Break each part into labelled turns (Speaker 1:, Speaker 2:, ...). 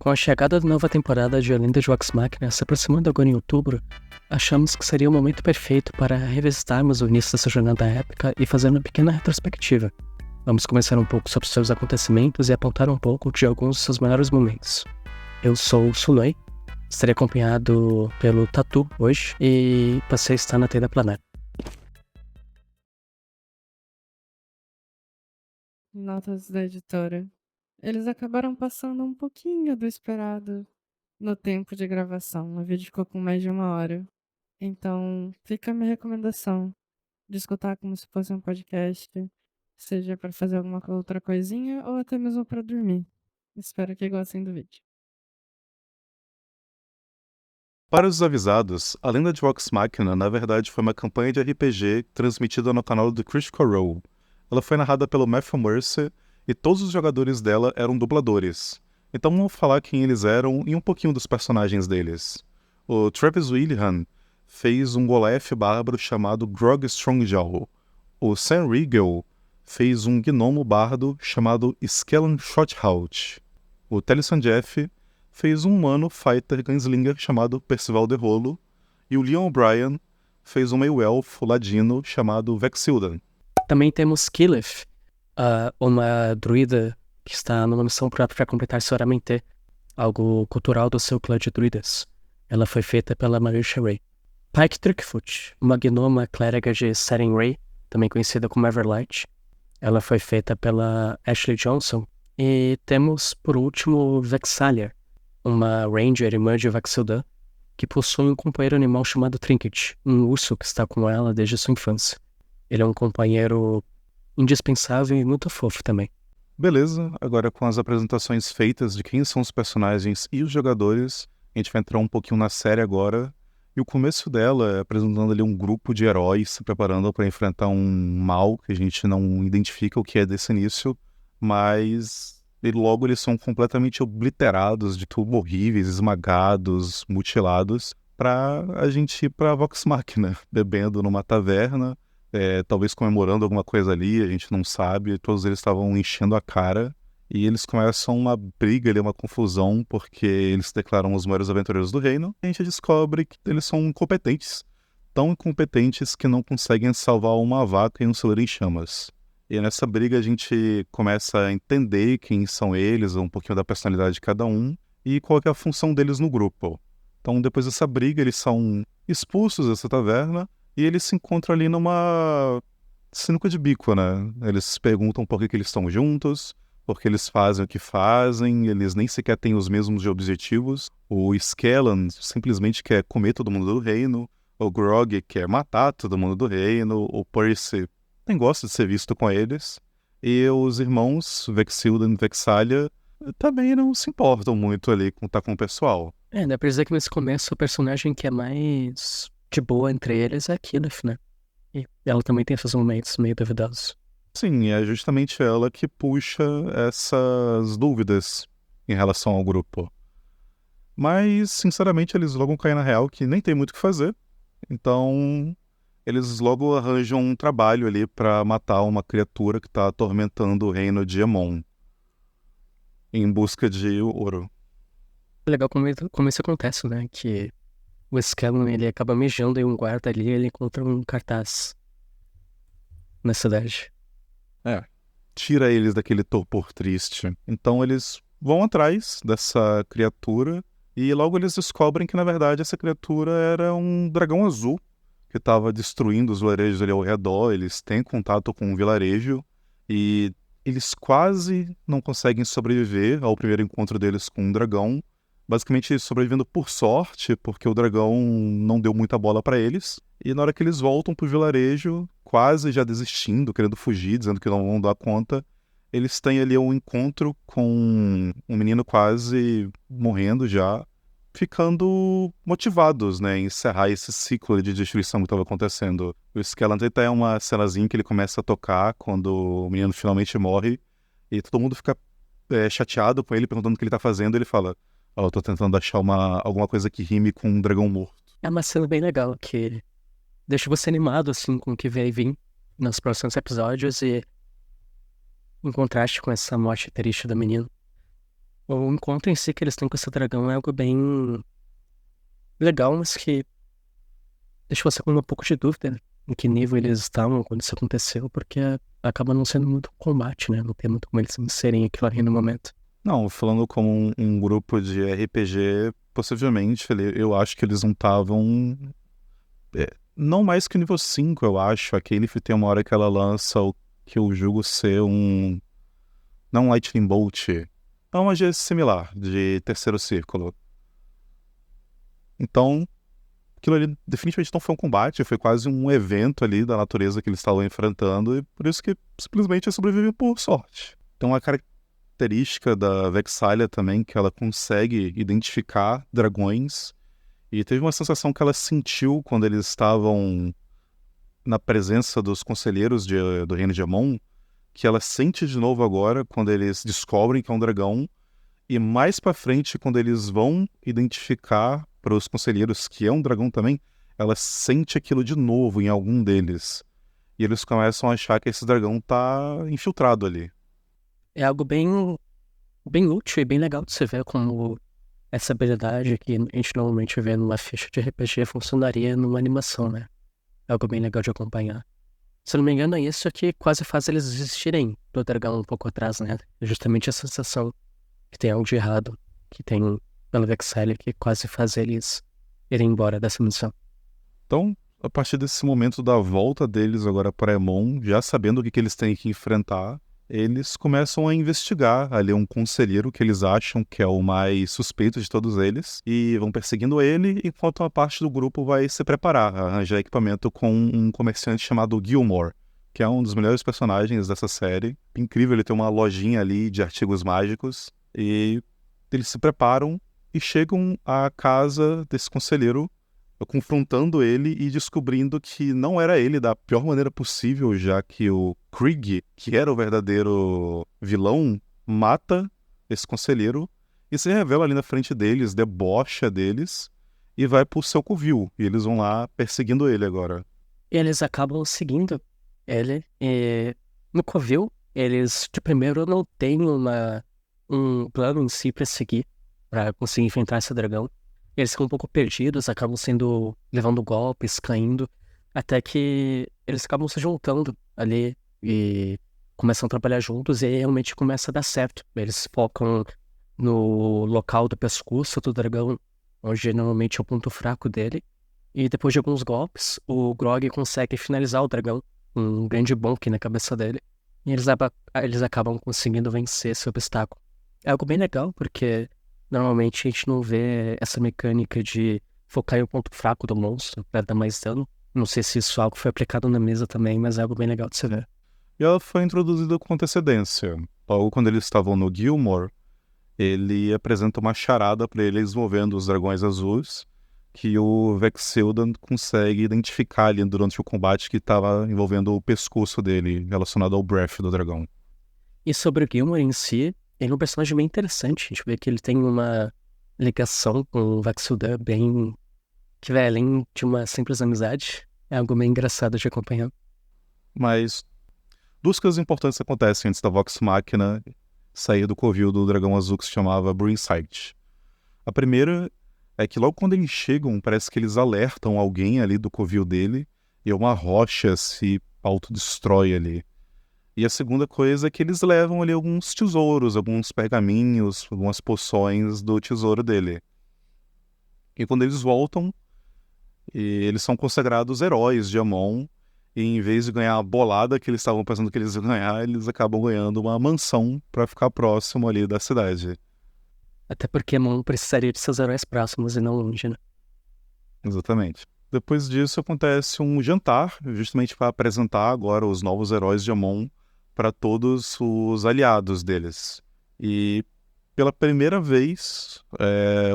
Speaker 1: Com a chegada da nova temporada de A Lenda de Vox Machina se aproximando agora em outubro, achamos que seria o momento perfeito para revisitarmos o início dessa jornada épica e fazer uma pequena retrospectiva. Vamos conversar um pouco sobre seus acontecimentos e apontar um pouco de alguns de seus melhores momentos. Eu sou o Sunoi, estarei acompanhado pelo Tatu hoje e passei a estar na Tenda Planar.
Speaker 2: Notas da editora. Eles acabaram passando um pouquinho do esperado no tempo de gravação. O vídeo ficou com mais de 1 hora. Então, fica a minha recomendação de escutar como se fosse um podcast, seja para fazer alguma outra coisinha ou até mesmo para dormir. Espero que gostem do vídeo.
Speaker 3: Para os desavisados, a Lenda de Vox Machina na verdade foi uma campanha de RPG transmitida no canal do Critical Role. Ela foi narrada pelo Matthew Mercer e todos os jogadores dela eram dubladores. Então vamos falar quem eles eram e um pouquinho dos personagens deles. O Travis Willihan fez um Golef bárbaro chamado Grog Strongjaw. O Sam Riegel fez um gnomo bardo chamado Skellen Shothout. O Telson Jeff fez um humano fighter gunslinger chamado Percival de Rolo, e o Leon O'Brien fez um meio-elfo ladino chamado Vexildan.
Speaker 1: Também temos Killeth, uma druida que está numa missão própria para completar seu Aramente, algo cultural do seu clã de druidas. Ela foi feita pela Marisha Ray. Pike Trickfoot, uma gnoma clériga de Seren Ray, também conhecida como Everlight. Ela foi feita pela Ashley Johnson. E temos, por último, Vexalia, uma ranger irmã de Vaxildan, que possui um companheiro animal chamado Trinket, um urso que está com ela desde sua infância. Ele é um companheiro indispensável e muito fofo também.
Speaker 3: Beleza, agora com as apresentações feitas de quem são os personagens e os jogadores, a gente vai entrar um pouquinho na série agora. E o começo dela é apresentando ali um grupo de heróis se preparando para enfrentar um mal que a gente não identifica o que é desse início, mas logo eles são completamente obliterados, de tudo horríveis, esmagados, mutilados, para a gente ir para Vox Machina, bebendo numa taverna, talvez comemorando alguma coisa ali, a gente não sabe. Todos eles estavam enchendo a cara e eles começam uma briga ali, uma confusão, porque eles se declaram os maiores aventureiros do reino, e a gente descobre que eles são incompetentes, tão incompetentes que não conseguem salvar uma vaca e um celeiro em chamas. E nessa briga a gente começa a entender quem são eles, um pouquinho da personalidade de cada um e qual é a função deles no grupo. Então, depois dessa briga, eles são expulsos dessa taverna e eles se encontram ali numa sinuca de bico, né? Eles se perguntam por que eles estão juntos, por que eles fazem o que fazem, eles nem sequer têm os mesmos objetivos. O Skellen simplesmente quer comer todo mundo do reino, o Grog quer matar todo mundo do reino, o Percy nem gosta de ser visto com eles, e os irmãos Vexildan e Vexalia também não se importam muito ali com estar com o pessoal.
Speaker 1: Dá pra dizer que nesse começo o personagem que é mais de boa entre eles é a Killeth, né? E ela também tem esses momentos meio duvidosos.
Speaker 3: Sim, é justamente ela que puxa essas dúvidas em relação ao grupo. Mas, sinceramente, eles logo caem na real que nem tem muito o que fazer, então eles logo arranjam um trabalho ali pra matar uma criatura que tá atormentando o reino de Emon, em busca de ouro.
Speaker 1: É legal como isso acontece, né? Que o Skellen, ele acaba mijando em um guarda ali e ele encontra um cartaz na cidade.
Speaker 3: Tira eles daquele torpor triste. Então eles vão atrás dessa criatura e logo eles descobrem que, na verdade, essa criatura era um dragão azul que estava destruindo os vilarejos ali ao redor. Eles têm contato com um vilarejo e eles quase não conseguem sobreviver ao primeiro encontro deles com um dragão, basicamente sobrevivendo por sorte, porque o dragão não deu muita bola para eles. E na hora que eles voltam pro vilarejo, quase já desistindo, querendo fugir, dizendo que não vão dar conta, eles têm ali um encontro com um menino quase morrendo já, ficando motivados, né, em encerrar esse ciclo de destruição que estava acontecendo. O Skellen tem até uma cenazinha que ele começa a tocar quando o menino finalmente morre, e todo mundo fica chateado com ele, perguntando o que ele tá fazendo, e ele fala: eu tô tentando achar alguma coisa que rime com um dragão morto.
Speaker 1: É uma cena bem legal que deixa você animado, assim, com o que vai vir nos próximos episódios e em contraste com essa morte triste do menino. O encontro em si que eles têm com esse dragão é algo bem legal, mas que deixa você com um pouco de dúvida em que nível eles estavam quando isso aconteceu, porque acaba não sendo muito combate, né? Não tem muito como eles inserem aquilo ali no momento.
Speaker 3: Não, falando como um grupo de RPG, possivelmente, eu acho que eles não estavam. Não mais que o nível 5, eu acho. A Kaelith tem uma hora que ela lança o que eu julgo ser um. Não um Lightning Bolt. É uma magia similar, de terceiro círculo. Então, aquilo ali definitivamente não foi um combate, foi quase um evento ali da natureza que eles estavam enfrentando, e por isso que simplesmente sobrevivem por sorte. Então, a característica da Vexalia também, que ela consegue identificar dragões, e teve uma sensação que ela sentiu quando eles estavam na presença dos conselheiros do Reino de Amon, que ela sente de novo agora quando eles descobrem que é um dragão, e mais pra frente, quando eles vão identificar para os conselheiros que é um dragão também, ela sente aquilo de novo em algum deles. E eles começam a achar que esse dragão tá infiltrado ali.
Speaker 1: É algo bem útil e bem legal de se ver como essa habilidade que a gente normalmente vê numa ficha de RPG funcionaria numa animação, né? É algo bem legal de acompanhar. Se eu não me engano, é isso que quase faz eles desistirem do dragão um pouco atrás, né? É justamente a sensação que tem algo de errado, que tem pela Vexalia, que quase faz eles irem embora dessa missão.
Speaker 3: Então, a partir desse momento da volta deles agora para Emon, já sabendo o que eles têm que enfrentar, eles começam a investigar ali um conselheiro que eles acham que é o mais suspeito de todos eles, e vão perseguindo ele, enquanto uma parte do grupo vai se preparar, arranjar equipamento com um comerciante chamado Gilmore, que é um dos melhores personagens dessa série. Incrível, ele tem uma lojinha ali de artigos mágicos, e eles se preparam e chegam à casa desse conselheiro, confrontando ele e descobrindo que não era ele da pior maneira possível, já que o Krieg, que era o verdadeiro vilão, mata esse conselheiro e se revela ali na frente deles, debocha deles e vai pro seu covil. E eles vão lá perseguindo ele agora.
Speaker 1: E eles acabam seguindo ele. E no covil, eles de primeiro não têm um plano em si pra seguir, pra conseguir enfrentar esse dragão. Eles ficam um pouco perdidos, acabam levando golpes, caindo, até que eles acabam se juntando ali e começam a trabalhar juntos e aí realmente começa a dar certo. Eles focam no local do pescoço do dragão, onde normalmente é o ponto fraco dele. E depois de alguns golpes, o Grog consegue finalizar o dragão, um grande bonk na cabeça dele. E eles acabam conseguindo vencer esse obstáculo. É algo bem legal, porque normalmente a gente não vê essa mecânica de focar em um ponto fraco do monstro pra dar mais dano. Não sei se isso é algo que foi aplicado na mesa também, mas é algo bem legal de se ver.
Speaker 3: E ela foi introduzida com antecedência. Logo quando eles estavam no Gilmore, ele apresenta uma charada para eles envolvendo os dragões azuis, que o Vexildan consegue identificar ali durante o combate que estava envolvendo o pescoço dele, relacionado ao breath do dragão.
Speaker 1: E sobre o Gilmore em si, ele é um personagem bem interessante. A gente vê que ele tem uma ligação com o Vexildan bem... que vai além de uma simples amizade. É algo bem engraçado de acompanhar.
Speaker 3: Mas duas coisas importantes acontecem antes da Vox Machina sair do covil do dragão azul que se chamava Brewinsight. A primeira é que logo quando eles chegam, parece que eles alertam alguém ali do covil dele e uma rocha se autodestrói ali. E a segunda coisa é que eles levam ali alguns tesouros, alguns pergaminhos, algumas poções do tesouro dele. E quando eles voltam, eles são consagrados heróis de Amon, e em vez de ganhar a bolada que eles estavam pensando que eles iam ganhar, eles acabam ganhando uma mansão para ficar próximo ali da cidade.
Speaker 1: Até porque Mon precisaria de seus heróis próximos e não longe, né?
Speaker 3: Exatamente. Depois disso acontece um jantar, justamente para apresentar agora os novos heróis de Amon para todos os aliados deles. E pela primeira vez,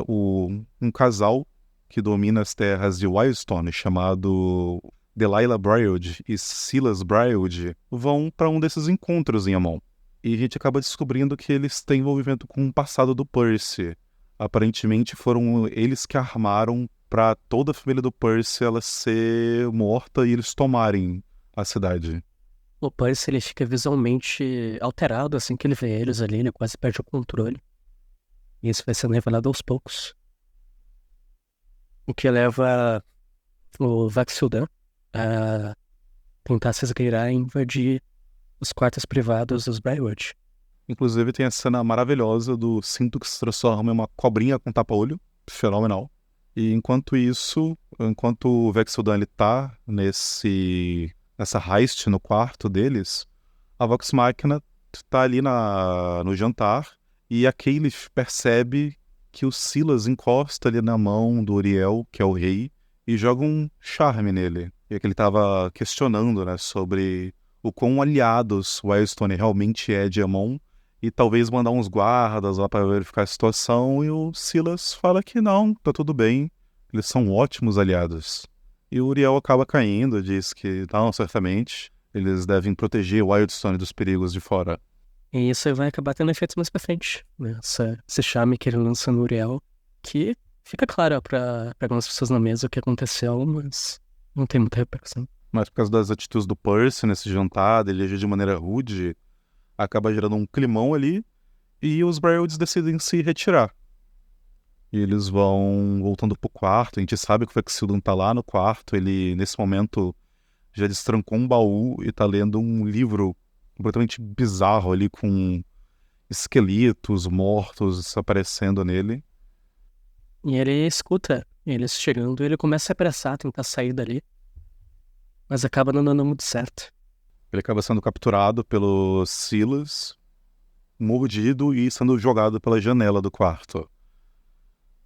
Speaker 3: um casal que domina as terras de Wildstone, chamado Delilah Braild e Silas Braild, vão para um desses encontros em Amon. E a gente acaba descobrindo que eles têm envolvimento com o passado do Percy. Aparentemente foram eles que armaram para toda a família do Percy ela ser morta e eles tomarem a cidade.
Speaker 1: O Percy, ele fica visualmente alterado assim que ele vê eles ali, ele quase perde o controle. E isso vai sendo revelado aos poucos. O que leva o Vaxildan a tentar se esgueirar e invadir os quartos privados dos Briarwood.
Speaker 3: Inclusive tem a cena maravilhosa do cinto que se transforma em uma cobrinha com tapa-olho. Fenomenal. E enquanto isso, enquanto o Vexildan ele tá nessa heist no quarto deles, a Vox Machina tá ali no jantar e a Keyleth percebe que o Silas encosta ali na mão do Uriel, que é o rei, e joga um charme nele. E é que ele tava questionando, né, sobre o quão aliados o Wildstone realmente é de Aemon, e talvez mandar uns guardas lá para verificar a situação, e o Silas fala que não, tá tudo bem, eles são ótimos aliados. E o Uriel acaba caindo, diz que não, certamente, eles devem proteger o Wildstone dos perigos de fora.
Speaker 1: E isso vai acabar tendo efeitos mais pra frente, né? Esse charme que ele lança no Uriel, que fica claro pra algumas pessoas na mesa o que aconteceu, mas não tem muita repercussão.
Speaker 3: Mas por causa das atitudes do Percy nesse jantar, ele agir de maneira rude, acaba gerando um climão ali, e os Briarwoods decidem se retirar. E eles vão voltando pro quarto, a gente sabe que o Vexildan tá lá no quarto, ele, nesse momento, já destrancou um baú e tá lendo um livro completamente bizarro ali, com esqueletos mortos aparecendo nele.
Speaker 1: E ele escuta eles chegando e ele começa a se apressar, tentar sair dali, mas acaba não dando muito certo.
Speaker 3: Ele acaba sendo capturado pelo Silas, mordido e sendo jogado pela janela do quarto.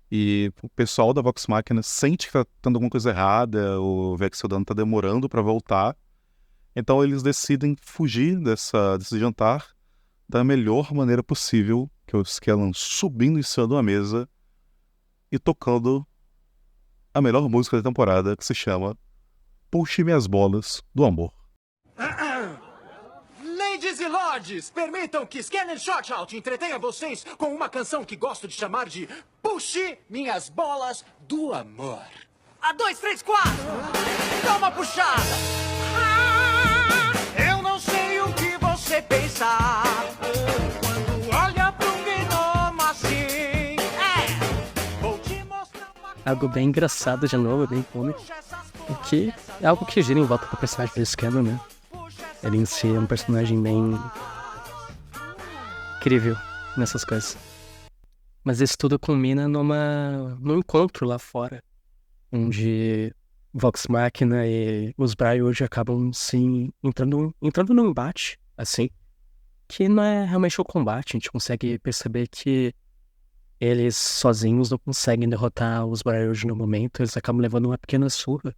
Speaker 3: E o pessoal da Vox Machina sente que tá tendo alguma coisa errada, o Vexildan tá demorando para voltar. Então eles decidem fugir desse jantar da melhor maneira possível, que é o Skellan subindo em cima de uma mesa e tocando a melhor música da temporada, que se chama Puxe Minhas Bolas do Amor.
Speaker 4: Ladies e lords, permitam que Scanner Shortout entretenha vocês com uma canção que gosto de chamar de Puxe Minhas Bolas do Amor. 1, 2, 3, 4! Dá uma puxada! Eu não sei o que você pensa quando olha para um gnomo assim. Vou te mostrar uma...
Speaker 1: Algo bem engraçado de novo, bem cômico. O que é algo que gira em volta do personagem do Scanner, né? Ele em si é um personagem bem incrível nessas coisas. Mas isso tudo culmina num encontro lá fora, onde Vox Machina e os Briarwood acabam sim entrando num embate, assim, que não é realmente o combate. A gente consegue perceber que eles sozinhos não conseguem derrotar os Briarwood no momento, eles acabam levando uma pequena surra.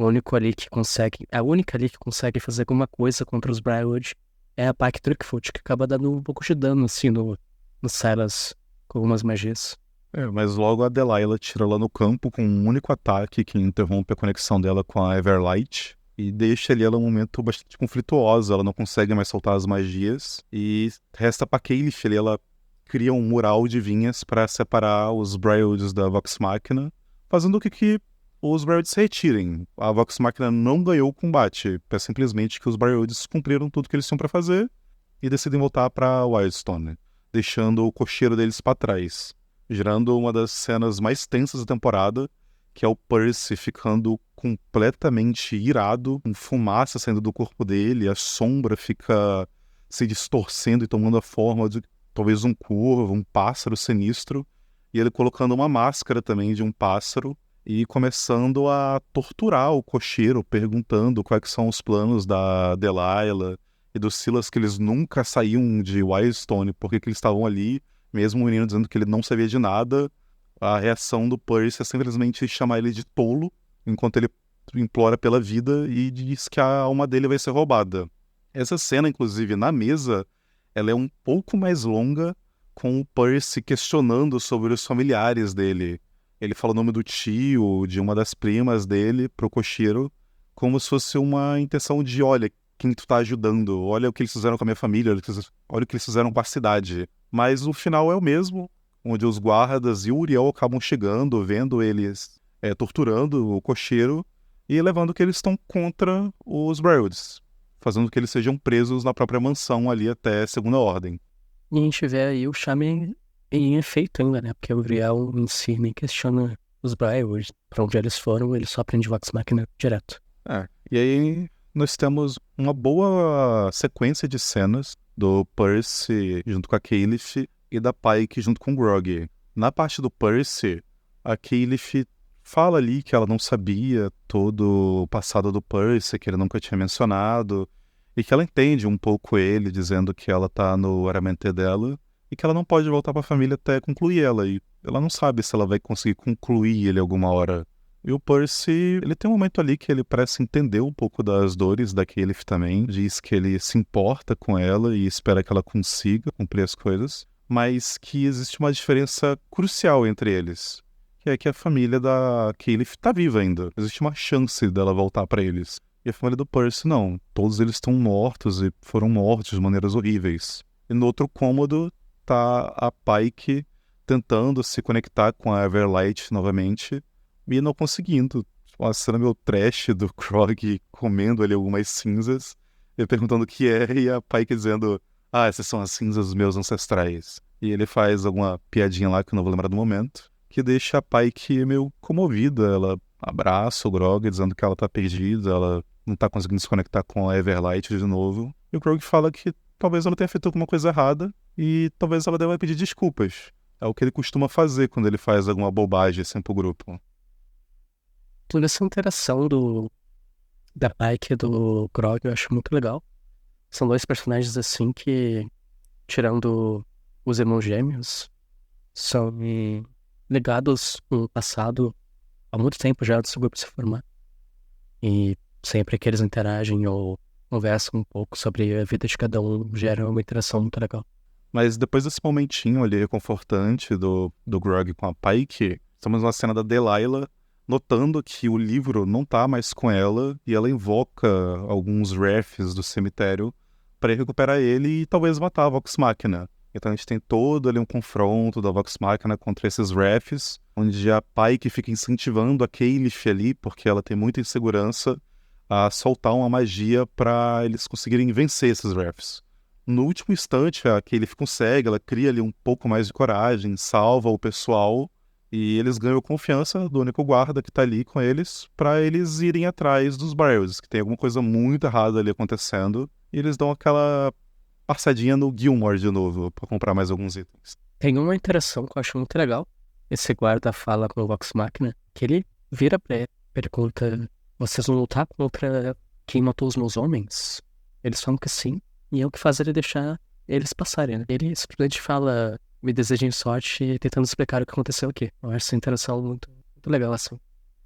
Speaker 1: A única ali que consegue fazer alguma coisa contra os Briarwood é a Pike Trickfoot, que acaba dando um pouco de dano, assim, no Silas, com algumas magias.
Speaker 3: Mas logo a Delilah tira ela no campo com um único ataque que interrompe a conexão dela com a Everlight e deixa ali ela um momento bastante conflituoso. Ela não consegue mais soltar as magias e resta pra Keyleth ali. Ela cria um mural de vinhas para separar os Briarwoods da Vox Machina, fazendo o que os Briarwoods se retirem. A Vox Machina não ganhou o combate, é simplesmente que os Briarwoods cumpriram tudo que eles tinham para fazer e decidem voltar para Wildstone, deixando o cocheiro deles para trás, gerando uma das cenas mais tensas da temporada, que é o Percy ficando completamente irado, com fumaça saindo do corpo dele, a sombra fica se distorcendo e tomando a forma de talvez um corvo, um pássaro sinistro, e ele colocando uma máscara também de um pássaro e começando a torturar o cocheiro, perguntando quais são os planos da Delilah e do Silas, que eles nunca saíam de Wildstone, porque que eles estavam ali, mesmo o menino dizendo que ele não sabia de nada. A reação do Percy é simplesmente chamar ele de tolo, enquanto ele implora pela vida e diz que a alma dele vai ser roubada. Essa cena, inclusive, na mesa, ela é um pouco mais longa, com o Percy questionando sobre os familiares dele. Ele fala o nome do tio, de uma das primas dele, pro cocheiro, como se fosse uma intenção de, olha, quem tu tá ajudando, olha o que eles fizeram com a minha família, olha o que eles fizeram com a cidade. Mas o final é o mesmo, onde os guardas e o Uriel acabam chegando, vendo eles torturando o cocheiro e levando que eles estão contra os Briarwoods, fazendo que eles sejam presos na própria mansão ali até segunda ordem.
Speaker 1: E a gente vê aí o charme E em efeito ainda, né? Porque o Uriel em si nem questiona os Briarwoods. Pra onde eles foram, ele só aprende Vox Machina direto.
Speaker 3: E aí nós temos uma boa sequência de cenas do Percy junto com a Caliph e da Pike junto com o Grog. Na parte do Percy, a Caliph fala ali que ela não sabia todo o passado do Percy, que ele nunca tinha mencionado, e que ela entende um pouco ele, dizendo que ela tá no Aramente dela, e que ela não pode voltar pra família até concluir ela, e ela não sabe se ela vai conseguir concluir ele alguma hora. E o Percy, ele tem um momento ali que ele parece entender um pouco das dores da Caliph também, diz que ele se importa com ela e espera que ela consiga cumprir as coisas, mas que existe uma diferença crucial entre eles, que é que a família da Caliph tá viva ainda. Existe uma chance dela voltar pra eles. E a família do Percy, não. Todos eles estão mortos e foram mortos de maneiras horríveis. E no outro cômodo tá a Pike tentando se conectar com a Everlight novamente e não conseguindo. Uma cena meio trash do Krog comendo ali algumas cinzas e perguntando o que é, e a Pike dizendo: essas são as cinzas dos meus ancestrais. E ele faz alguma piadinha lá que eu não vou lembrar do momento, que deixa a Pike meio comovida. Ela abraça o Grog dizendo que ela tá perdida, ela não tá conseguindo se conectar com a Everlight de novo. E o Grog fala que talvez ela tenha feito alguma coisa errada e talvez ela deva pedir desculpas. É o que ele costuma fazer quando ele faz alguma bobagem assim pro grupo.
Speaker 1: Toda essa interação da Pike e do Grog eu acho muito legal. São dois personagens assim que, tirando os irmãos gêmeos, são ligados no passado há muito tempo já antes do grupo se formar. E sempre que eles interagem ou conversam um pouco sobre a vida de cada um, gera uma interação muito legal.
Speaker 3: Mas depois desse momentinho ali reconfortante do Grog com a Pike, estamos numa cena da Delilah notando que o livro não tá mais com ela e ela invoca alguns refs do cemitério para recuperar ele e talvez matar a Vox Machina. Então a gente tem todo ali um confronto da Vox Machina contra esses refs, onde a Pike fica incentivando a Caliph ali, porque ela tem muita insegurança, a soltar uma magia para eles conseguirem vencer esses refs. No último instante, a Caliph consegue, ela cria ali um pouco mais de coragem, salva o pessoal, e eles ganham confiança do único guarda que tá ali com eles, para eles irem atrás dos Briarwoods, que tem alguma coisa muito errada ali acontecendo, e eles dão aquela passadinha no Gilmore de novo, para comprar mais alguns itens.
Speaker 1: Tem uma interação que eu acho muito legal. Esse guarda fala com o Vox Machina, que ele vira pra ele, pergunta: vocês vão lutar contra quem matou os meus homens? Eles falam que sim, e eu que faço ele deixar eles passarem, né? Ele simplesmente fala: me desejem sorte, tentando explicar o que aconteceu aqui. Eu acho essa interação muito, muito legal, assim.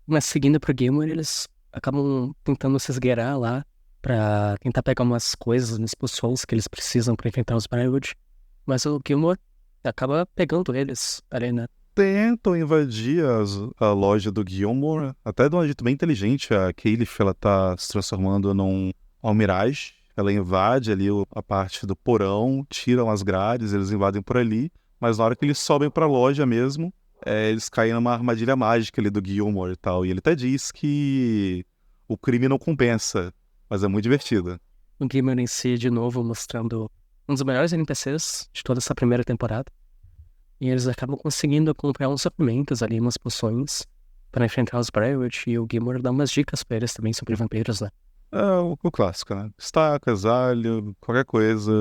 Speaker 1: Mas seguindo pro Gilmore, eles acabam tentando se esgueirar lá pra tentar pegar umas coisas, umas poções que eles precisam pra enfrentar os Briarwood. Mas o Gilmore acaba pegando eles ali, né?
Speaker 3: Tentam invadir a loja do Gilmore, até de um jeito bem inteligente. A Caliph, ela tá se transformando num almirage. Ela invade ali a parte do porão, tiram as grades, eles invadem por ali. Mas na hora que eles sobem pra loja mesmo, eles caem numa armadilha mágica ali do Gilmore e tal. E ele até diz que o crime não compensa, mas é muito divertido.
Speaker 1: O Gilmore em si, de novo, mostrando um dos melhores NPCs de toda essa primeira temporada. E eles acabam conseguindo comprar uns suplementos ali, umas poções, para enfrentar os Briarwood. E o Gilmore dá umas dicas pra eles também sobre vampiros, né?
Speaker 3: É o clássico, né? Estacas, alho, qualquer coisa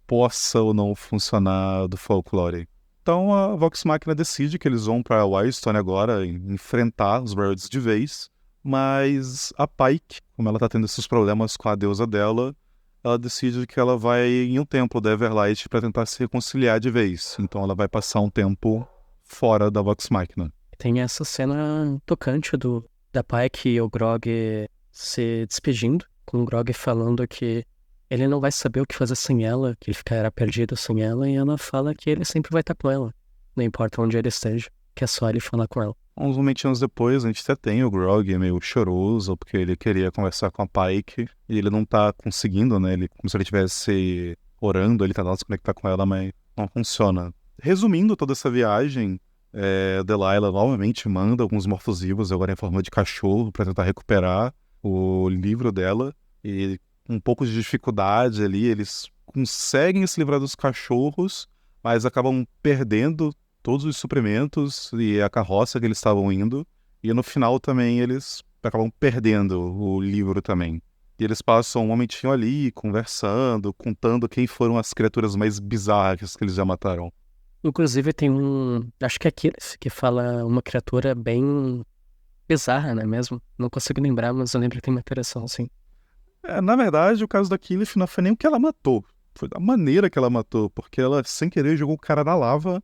Speaker 3: possa ou não funcionar do folclore. Então a Vox Machina decide que eles vão pra Wildstorm agora enfrentar os Briarwoods de vez, mas a Pike, como ela tá tendo esses problemas com a deusa dela, ela decide que ela vai em um templo da Everlight para tentar se reconciliar de vez. Então ela vai passar um tempo fora da Vox Machina.
Speaker 1: Tem essa cena tocante da Pike e o Grog se despedindo, com o Grog falando que ele não vai saber o que fazer sem ela, que ele ficará perdido sem ela, e ela fala que ele sempre vai estar com ela, não importa onde ele esteja, que é só ele falar com ela.
Speaker 3: Uns momentinhos depois, a gente até tem o Grog meio choroso, porque ele queria conversar com a Pike, e ele não tá conseguindo, né? Ele, como se ele estivesse orando, ele tá tentando se conectar com ela, mas não funciona. Resumindo toda essa viagem, Delilah novamente manda alguns mortos-vivos, agora em forma de cachorro, para tentar recuperar o livro dela, e com um pouco de dificuldade ali, eles conseguem se livrar dos cachorros, mas acabam perdendo todos os suprimentos e a carroça que eles estavam indo, e no final também eles acabam perdendo o livro também. E eles passam um momentinho ali, conversando, contando quem foram as criaturas mais bizarras que eles já mataram.
Speaker 1: Inclusive tem acho que é Killeth, que fala uma criatura bem bizarra, né mesmo? Não consigo lembrar, mas eu lembro que tem uma interação assim.
Speaker 3: Na verdade, o caso da Killeth não foi nem o que ela matou, foi da maneira que ela matou, porque ela, sem querer, jogou o cara na lava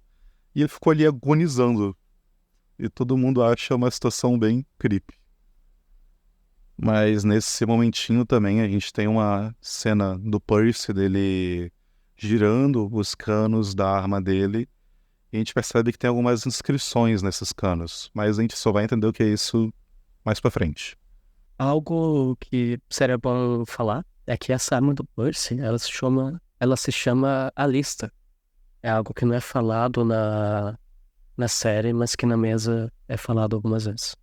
Speaker 3: e ele ficou ali agonizando. E todo mundo acha uma situação bem creepy. Mas nesse momentinho também a gente tem uma cena do Percy dele girando os canos da arma dele. E a gente percebe que tem algumas inscrições nesses canos. Mas a gente só vai entender o que é isso mais pra frente.
Speaker 1: Algo que seria bom falar é que essa arma do Percy, ela se chama A Lista. É algo que não é falado na série, mas que na mesa é falado algumas vezes.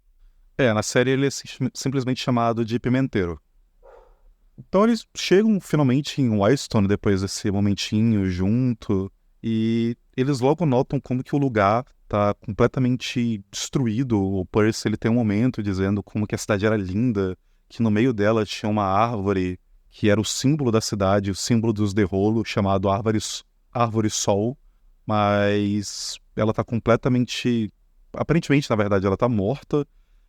Speaker 3: Na série ele é simplesmente chamado de Pimenteiro. Então eles chegam finalmente em Whitestone depois desse momentinho junto, e eles logo notam como que o lugar tá completamente destruído. O Percy, ele tem um momento dizendo como que a cidade era linda, que no meio dela tinha uma árvore que era o símbolo da cidade, o símbolo dos Derrolo, chamado Árvore Sol, mas ela tá completamente... Aparentemente, na verdade, ela tá morta,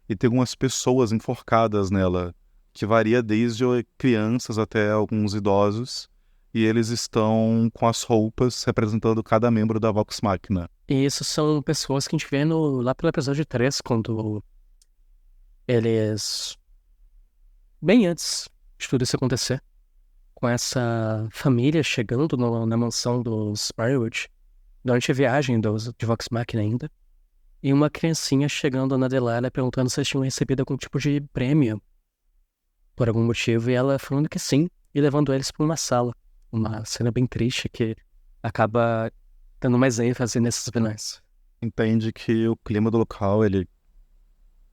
Speaker 3: e tem algumas pessoas enforcadas nela, que varia desde crianças até alguns idosos, e eles estão com as roupas representando cada membro da Vox Machina.
Speaker 1: E isso são pessoas que a gente vê lá pelo episódio 3, quando eles... Bem antes de tudo isso acontecer, com essa família chegando na mansão dos Briarwood, durante a viagem de Vox Machina ainda, e uma criancinha chegando na Delilah perguntando se eles tinham recebido algum tipo de prêmio por algum motivo, e ela falando que sim, e levando eles para uma sala. Uma cena bem triste que acaba dando mais ênfase nesses finais.
Speaker 3: Entende que o clima do local ele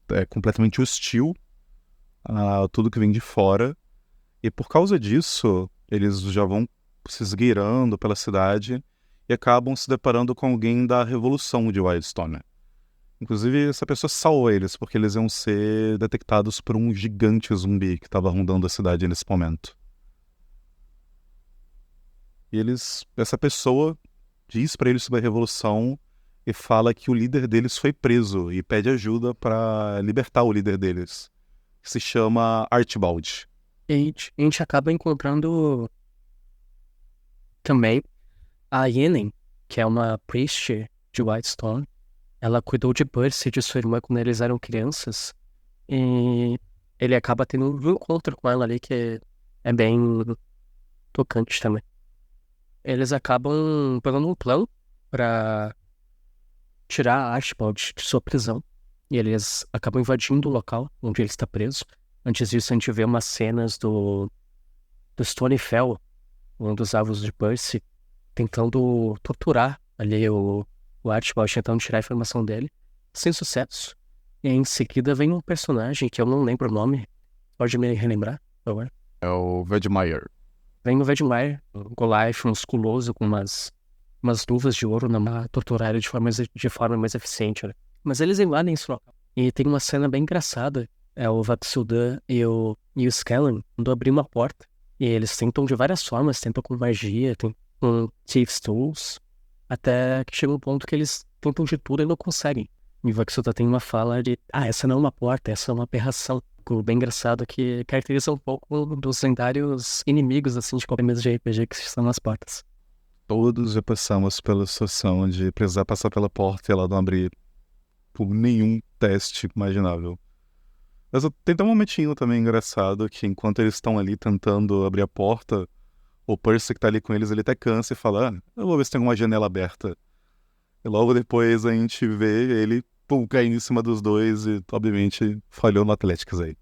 Speaker 3: é completamente hostil a tudo que vem de fora, e por causa disso eles já vão se esgueirando pela cidade e acabam se deparando com alguém da Revolução de Whitestone. Inclusive, essa pessoa salva eles, porque eles iam ser detectados por um gigante zumbi que estava rondando a cidade nesse momento. E essa pessoa diz para eles sobre a Revolução e fala que o líder deles foi preso e pede ajuda para libertar o líder deles, que se chama Archibald.
Speaker 1: E a gente acaba encontrando também a Yennefer, que é uma priest de Whitestone. Ela cuidou de Percy e de sua irmã quando eles eram crianças, e ele acaba tendo um encontro com ela ali que é bem tocante também. Eles acabam pegando um plano pra tirar Archibald de sua prisão, e eles acabam invadindo o local onde ele está preso. Antes disso, a gente vê umas cenas do Stonefell, um dos avós de Percy, tentando torturar ali o Archibald, tentando tirar a informação dele, sem sucesso. E em seguida vem um personagem que eu não lembro o nome. Pode me relembrar, por favor?
Speaker 3: É o Vedmire.
Speaker 1: Vem o Vedmire, um Goliath musculoso com umas luvas de ouro na torturar ele de forma mais eficiente, né? Mas eles invadem esse local. E tem uma cena bem engraçada. É o Vaxildan e o Scanlan indo abrir uma porta. E eles tentam de várias formas, tentam com magia, tentam com Thieves Tools, até que chega um ponto que eles tentam de tudo e não conseguem. E o Vaxildan tem uma fala de, essa não é uma porta, essa é uma aberração. Algo bem engraçado que caracteriza um pouco dos lendários inimigos, assim, de qualquer mesa de RPG que estão nas portas.
Speaker 3: Todos já passamos pela situação de precisar passar pela porta e ela não abrir por nenhum teste imaginável. Mas tem um momentinho também engraçado que enquanto eles estão ali tentando abrir a porta, o Percy que tá ali com eles, ele até cansa e fala, eu vou ver se tem alguma janela aberta. E logo depois a gente vê ele caindo em cima dos dois e, obviamente, falhou no Athletics aí.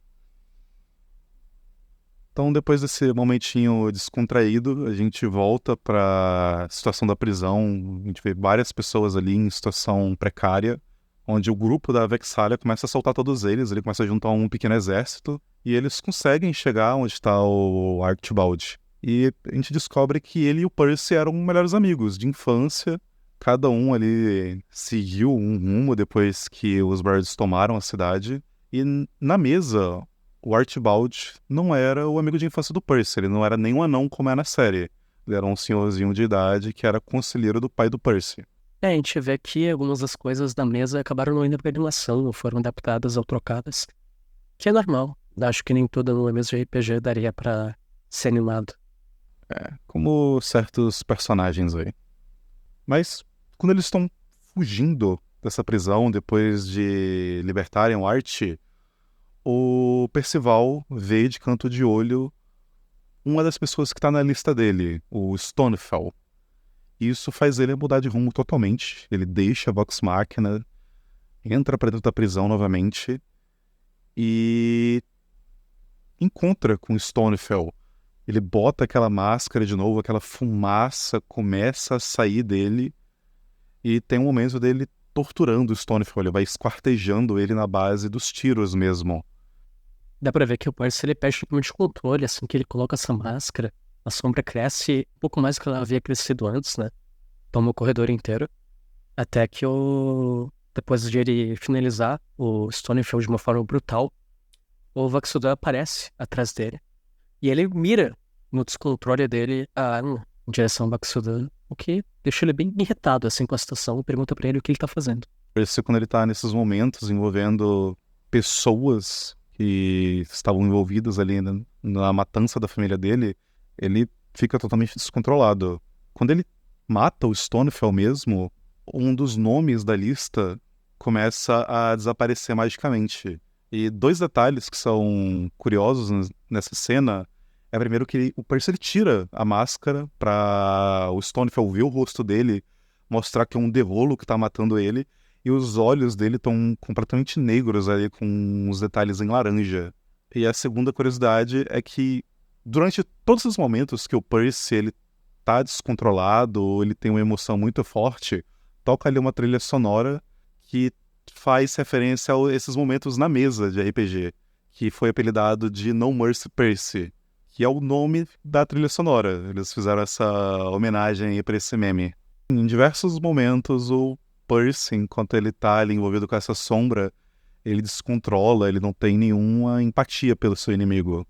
Speaker 3: Então, depois desse momentinho descontraído, a gente volta pra situação da prisão. A gente vê várias pessoas ali em situação precária, onde o grupo da Vexalia começa a soltar todos eles, ele começa a juntar um pequeno exército, e eles conseguem chegar onde está o Archibald. E a gente descobre que ele e o Percy eram melhores amigos de infância. Cada um ali seguiu um rumo depois que os Birds tomaram a cidade. E na mesa, o Archibald não era o amigo de infância do Percy. Ele não era nem um anão como é na série. Ele era um senhorzinho de idade que era conselheiro do pai do Percy.
Speaker 1: A gente vê que algumas das coisas da mesa acabaram não indo pra animação, ou foram adaptadas ou trocadas. Que é normal. Acho que nem toda uma mesa de RPG daria pra ser animado.
Speaker 3: Como certos personagens aí. Mas quando eles estão fugindo dessa prisão depois de libertarem o Archie, o Percival vê de canto de olho uma das pessoas que está na lista dele, o Stonefell. Isso faz ele mudar de rumo totalmente. Ele deixa a Vox Machina, entra para dentro da prisão novamente e encontra com o Stonefell. Ele bota aquela máscara de novo, aquela fumaça começa a sair dele e tem um momento dele torturando o Stonefell. Ele vai esquartejando ele na base dos tiros mesmo.
Speaker 1: Dá pra ver que o Percy ele perde totalmente o controle assim que ele coloca essa máscara. A sombra cresce um pouco mais do que ela havia crescido antes, né? Toma o corredor inteiro. Até que depois de ele finalizar o Stonefell de uma forma brutal, o Vaxudan aparece atrás dele. E ele mira no descontrole dele a arma em direção ao Vaxudan, o que deixa ele bem irritado assim com a situação e pergunta pra ele o que ele tá fazendo.
Speaker 3: Percy, quando ele tá nesses momentos envolvendo pessoas que estavam envolvidas ali na matança da família dele, ele fica totalmente descontrolado. Quando ele mata o Stonefell mesmo, um dos nomes da lista começa a desaparecer magicamente. E 2 detalhes que são curiosos nessa cena é primeiro que o Percy ele tira a máscara pra o Stonefell ver o rosto dele, mostrar que é um derrolo que tá matando ele, e os olhos dele estão completamente negros ali, com uns detalhes em laranja. E a segunda curiosidade é que durante todos os momentos que o Percy ele tá descontrolado, ele tem uma emoção muito forte, toca ali uma trilha sonora que faz referência a esses momentos na mesa de RPG, que foi apelidado de No Mercy Percy, que é o nome da trilha sonora. Eles fizeram essa homenagem para esse meme. Em diversos momentos, o Percy, enquanto ele tá ali envolvido com essa sombra, ele descontrola, ele não tem nenhuma empatia pelo seu inimigo.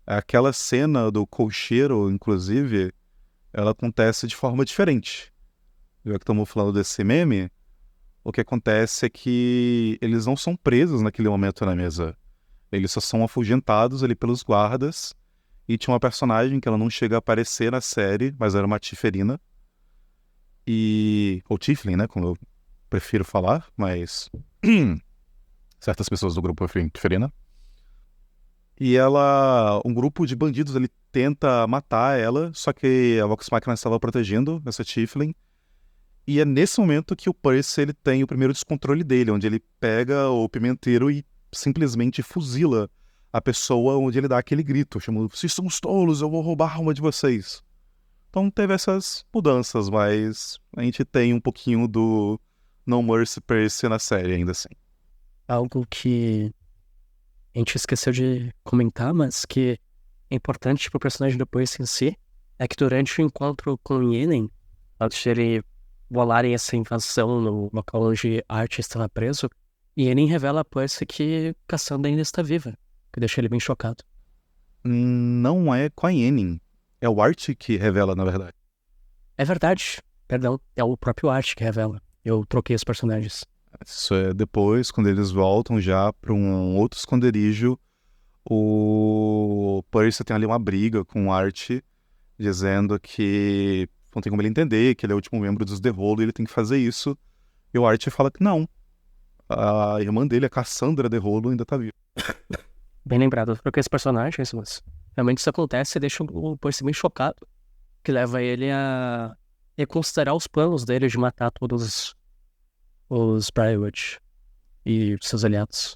Speaker 3: Aquela cena do cocheiro, inclusive, ela acontece de forma diferente. Já que estamos falando desse meme, o que acontece é que eles não são presos naquele momento na mesa. Eles só são afugentados ali pelos guardas. E tinha uma personagem que ela não chega a aparecer na série, mas era uma Tiferina. Ou Tiflin, né? Como eu prefiro falar, mas certas pessoas do grupo preferem Tiferina. E um grupo de bandidos ali tenta matar ela, só que a Vox Machina estava protegendo essa Tiflin. E é nesse momento que o Percy ele tem o primeiro descontrole dele, onde ele pega o pimenteiro e simplesmente fuzila a pessoa, onde ele dá aquele grito, chamando: "Vocês são os tolos, eu vou roubar a alma de vocês." Então teve essas mudanças, mas a gente tem um pouquinho do No Mercy Percy na série ainda assim.
Speaker 1: Algo que a gente esqueceu de comentar, mas que é importante pro personagem do Percy em si, é que durante o encontro com o Yennefer, antes de ele bolarem essa invasão no local onde Archie estava preso, Yennefer revela a Percy que Cassandra ainda está viva, que deixa ele bem chocado.
Speaker 3: Não é com a Yennefer, é o Archie que revela, na verdade.
Speaker 1: É verdade, perdão, é o próprio Archie que revela. Eu troquei os personagens.
Speaker 3: Isso é depois, quando eles voltam já para um outro esconderijo, o Percy tem ali uma briga com o Archie, dizendo que não tem como ele entender que ele é o último membro dos The Rolo e ele tem que fazer isso. E o Archie fala que não. A irmã dele, a Cassandra The Rolo, ainda tá viva.
Speaker 1: Bem lembrado, eu troquei os personagens, mas realmente isso acontece e deixa o Percy bem chocado, que leva ele a reconsiderar os planos dele de matar todos os Briarwood e seus aliados.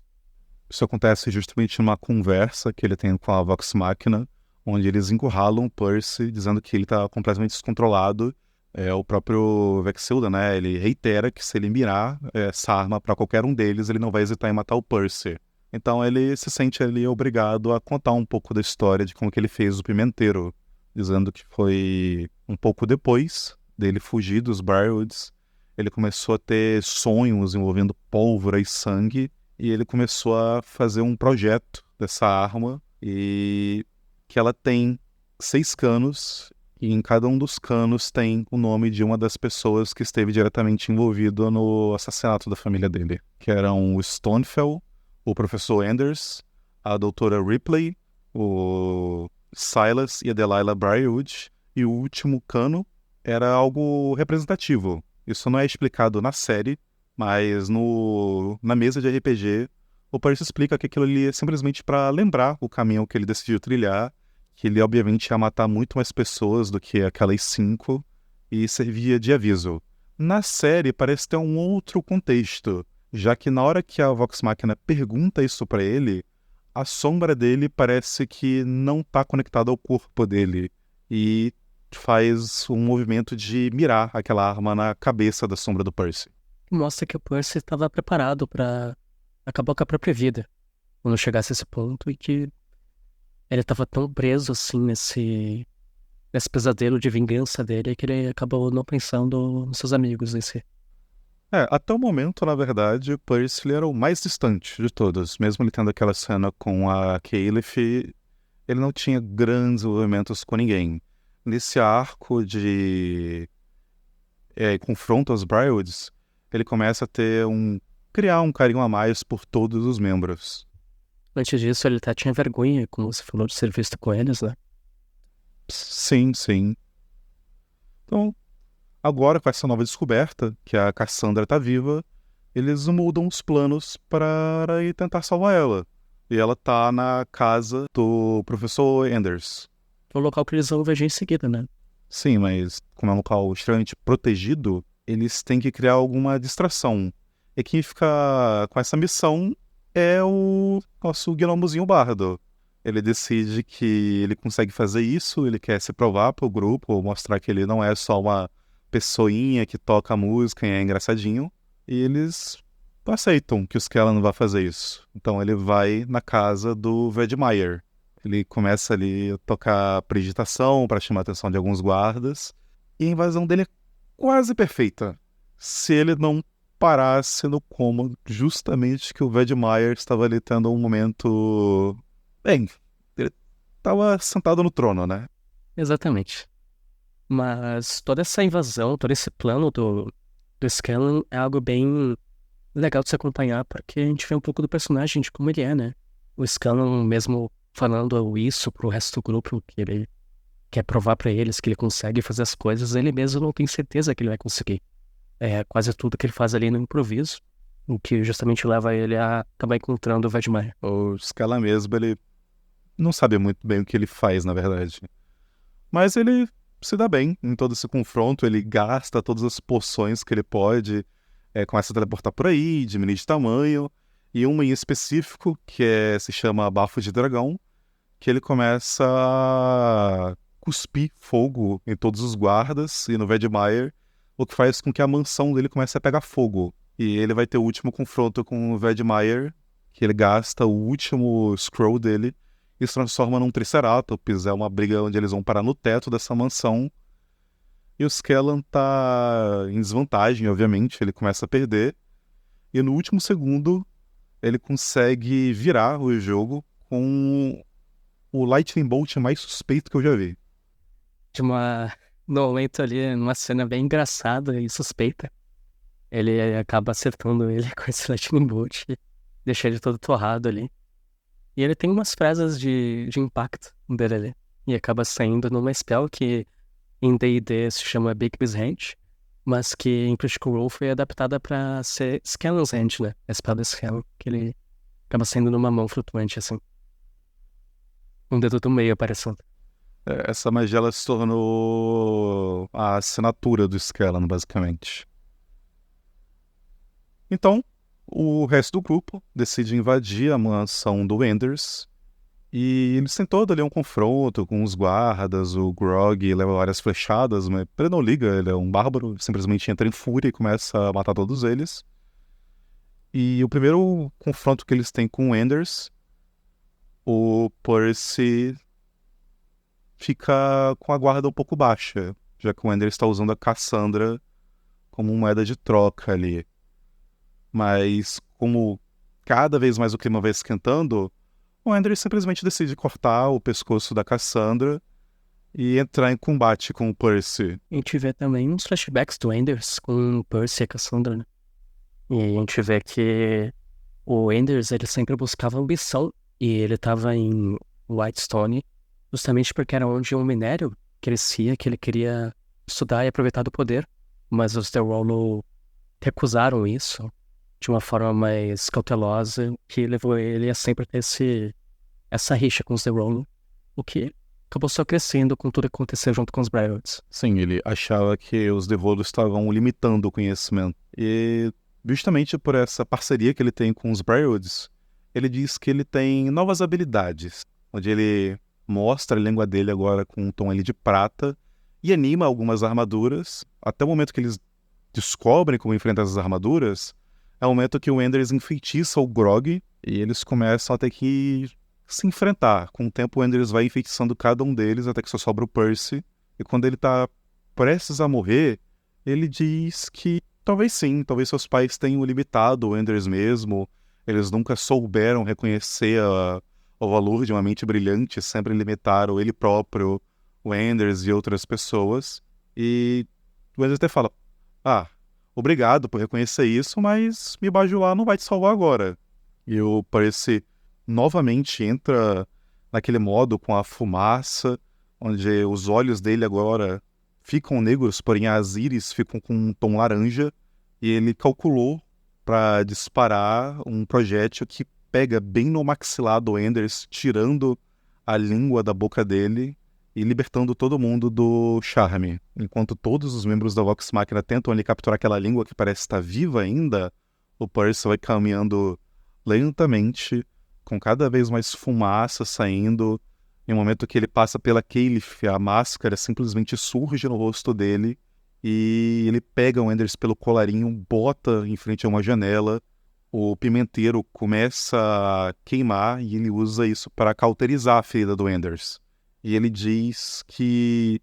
Speaker 3: Isso acontece justamente numa conversa que ele tem com a Vox Machina, onde eles encurralam o Percy, dizendo que ele tá completamente descontrolado. O próprio Vexilda, né, ele reitera que se ele mirar essa arma para qualquer um deles, ele não vai hesitar em matar o Percy. Então ele se sente ali obrigado a contar um pouco da história de como que ele fez o pimenteiro, dizendo que foi um pouco depois dele fugir dos Briarwoods, ele começou a ter sonhos envolvendo pólvora e sangue, e ele começou a fazer um projeto dessa arma, e que ela tem 6 canos, e em cada um dos canos tem o nome de uma das pessoas que esteve diretamente envolvida no assassinato da família dele, que eram o Stonefell, o professor Anders, a doutora Ripley, o Silas e a Delilah Briarwood, e o último cano era algo representativo. Isso não é explicado na série, mas na mesa de RPG, o Percy explica que aquilo ali é simplesmente para lembrar o caminho que ele decidiu trilhar, que ele obviamente ia matar muito mais pessoas do que aquelas 5, e servia de aviso. Na série parece ter um outro contexto, já que na hora que a Vox Machina pergunta isso para ele, a sombra dele parece que não está conectada ao corpo dele, e faz um movimento de mirar aquela arma na cabeça da sombra do Percy.
Speaker 1: Mostra que o Percy estava preparado pra acabar com a própria vida quando chegasse a esse ponto, e que ele estava tão preso assim nesse pesadelo de vingança dele que ele acabou não pensando nos seus amigos em si.
Speaker 3: Até o momento, na verdade, o Percy ele era o mais distante de todos. Mesmo ele tendo aquela cena com a Caliph, ele não tinha grandes envolvimentos com ninguém. Nesse arco de confronto aos Briarwoods, ele começa a criar um carinho a mais por todos os membros.
Speaker 1: Antes disso, ele até tinha vergonha, como você falou, de ser visto com eles, né?
Speaker 3: Sim, sim. Então, agora com essa nova descoberta, que a Cassandra tá viva, eles mudam os planos para ir tentar salvar ela. E ela tá na casa do professor Anders.
Speaker 1: É o local que eles vão ver em seguida, né?
Speaker 3: Sim, mas como é um local extremamente protegido, eles têm que criar alguma distração. E quem fica com essa missão é o nosso gnomozinho bardo. Ele decide que ele consegue fazer isso, ele quer se provar pro grupo, mostrar que ele não é só uma pessoinha que toca música e é engraçadinho. E eles aceitam que o Skellan vá fazer isso. Então ele vai na casa do Vedmaier. Ele começa ali a tocar prestidigitação para chamar a atenção de alguns guardas. E a invasão dele é quase perfeita, se ele não parasse no cômodo justamente que o Vedmaier estava ali tendo um momento... Bem, ele estava sentado no trono, né?
Speaker 1: Exatamente. Mas toda essa invasão, todo esse plano do Scanlan é algo bem legal de se acompanhar, porque a gente vê um pouco do personagem, de como ele é, né? O Scanlan, mesmo falando isso pro resto do grupo, que ele quer provar pra eles que ele consegue fazer as coisas, ele mesmo não tem certeza que ele vai conseguir. Quase tudo que ele faz ali no improviso, o que justamente leva ele a acabar encontrando o Vedmaier.
Speaker 3: O Skellan mesmo, ele não sabe muito bem o que ele faz, na verdade. Mas ele se dá bem em todo esse confronto, ele gasta todas as poções que ele pode, começa a teleportar por aí, diminuir de tamanho, e uma em específico, que se chama Bafo de Dragão, que ele começa a cuspir fogo em todos os guardas e no Vedmaier, o que faz com que a mansão dele comece a pegar fogo. E ele vai ter o último confronto com o Vedmaier, que ele gasta o último scroll dele e se transforma num Triceratops. É uma briga onde eles vão parar no teto dessa mansão. E o Skellan tá em desvantagem, obviamente, ele começa a perder. E no último segundo, ele consegue virar o jogo com o Lightning Bolt mais suspeito que eu já vi.
Speaker 1: De no momento ali, numa cena bem engraçada e suspeita, ele acaba acertando ele com esse Lightning Bolt, deixa ele todo torrado ali. E ele tem umas frases de impacto dele ali, e acaba saindo numa spell que em D&D se chama Big Biz Hand, mas que em Critical Role foi adaptada pra ser Skellan's Hand, né? A spell do Skellan, que ele acaba saindo numa mão flutuante, assim. Um dedo do meio aparecendo.
Speaker 3: Essa magia ela se tornou a assinatura do Skellan, basicamente. Então, o resto do grupo decide invadir a mansão do Anders. E eles têm todo ali um confronto com os guardas, o Grog leva várias flechadas, mas ele não liga, ele é um bárbaro, simplesmente entra em fúria e começa a matar todos eles. E o primeiro confronto que eles têm com o Anders, o Percy fica com a guarda um pouco baixa, já que o Anders está usando a Cassandra como moeda de troca ali. Mas como cada vez mais o clima vai esquentando, o Anders simplesmente decide cortar o pescoço da Cassandra e entrar em combate com o Percy.
Speaker 1: A gente vê também uns flashbacks do Anders com o Percy e a Cassandra, né? E a gente vê que o Anders, ele sempre buscava ambição, e ele estava em Whitestone justamente porque era onde um minério crescia, que ele queria estudar e aproveitar do poder. Mas os The Rollo recusaram isso de uma forma mais cautelosa, que levou ele a sempre ter essa rixa com os The Rollo, o que acabou só crescendo com tudo que aconteceu junto com os Briarwoods.
Speaker 3: Sim, ele achava que os Devolos estavam limitando o conhecimento. E justamente por essa parceria que ele tem com os Briarwoods, ele diz que ele tem novas habilidades, onde ele mostra a língua dele agora com um tom ali de prata e anima algumas armaduras. Até o momento que eles descobrem como enfrentar essas armaduras, é o momento que o Anders enfeitiça o Grog e eles começam a ter que se enfrentar. Com o tempo, o Anders vai enfeitiçando cada um deles até que só sobra o Percy. E quando ele tá prestes a morrer, ele diz que talvez sim, talvez seus pais tenham limitado o Anders mesmo. Eles nunca souberam reconhecer o valor de uma mente brilhante, sempre limitaram ele próprio, o Anders e outras pessoas. E o Anders até fala, obrigado por reconhecer isso, mas me bajular não vai te salvar agora. E o Percy novamente entra naquele modo com a fumaça, onde os olhos dele agora ficam negros, porém as íris ficam com um tom laranja, e ele calculou para disparar um projétil que pega bem no maxilar do Anders, tirando a língua da boca dele e libertando todo mundo do charme. Enquanto todos os membros da Vox Machina tentam ali capturar aquela língua que parece estar viva ainda, o Percy vai caminhando lentamente, com cada vez mais fumaça saindo. Em um momento que ele passa pela Caliph, a máscara simplesmente surge no rosto dele e ele pega o Anders pelo colarinho, bota em frente a uma janela. O pimenteiro começa a queimar e ele usa isso para cauterizar a ferida do Anders. E ele diz que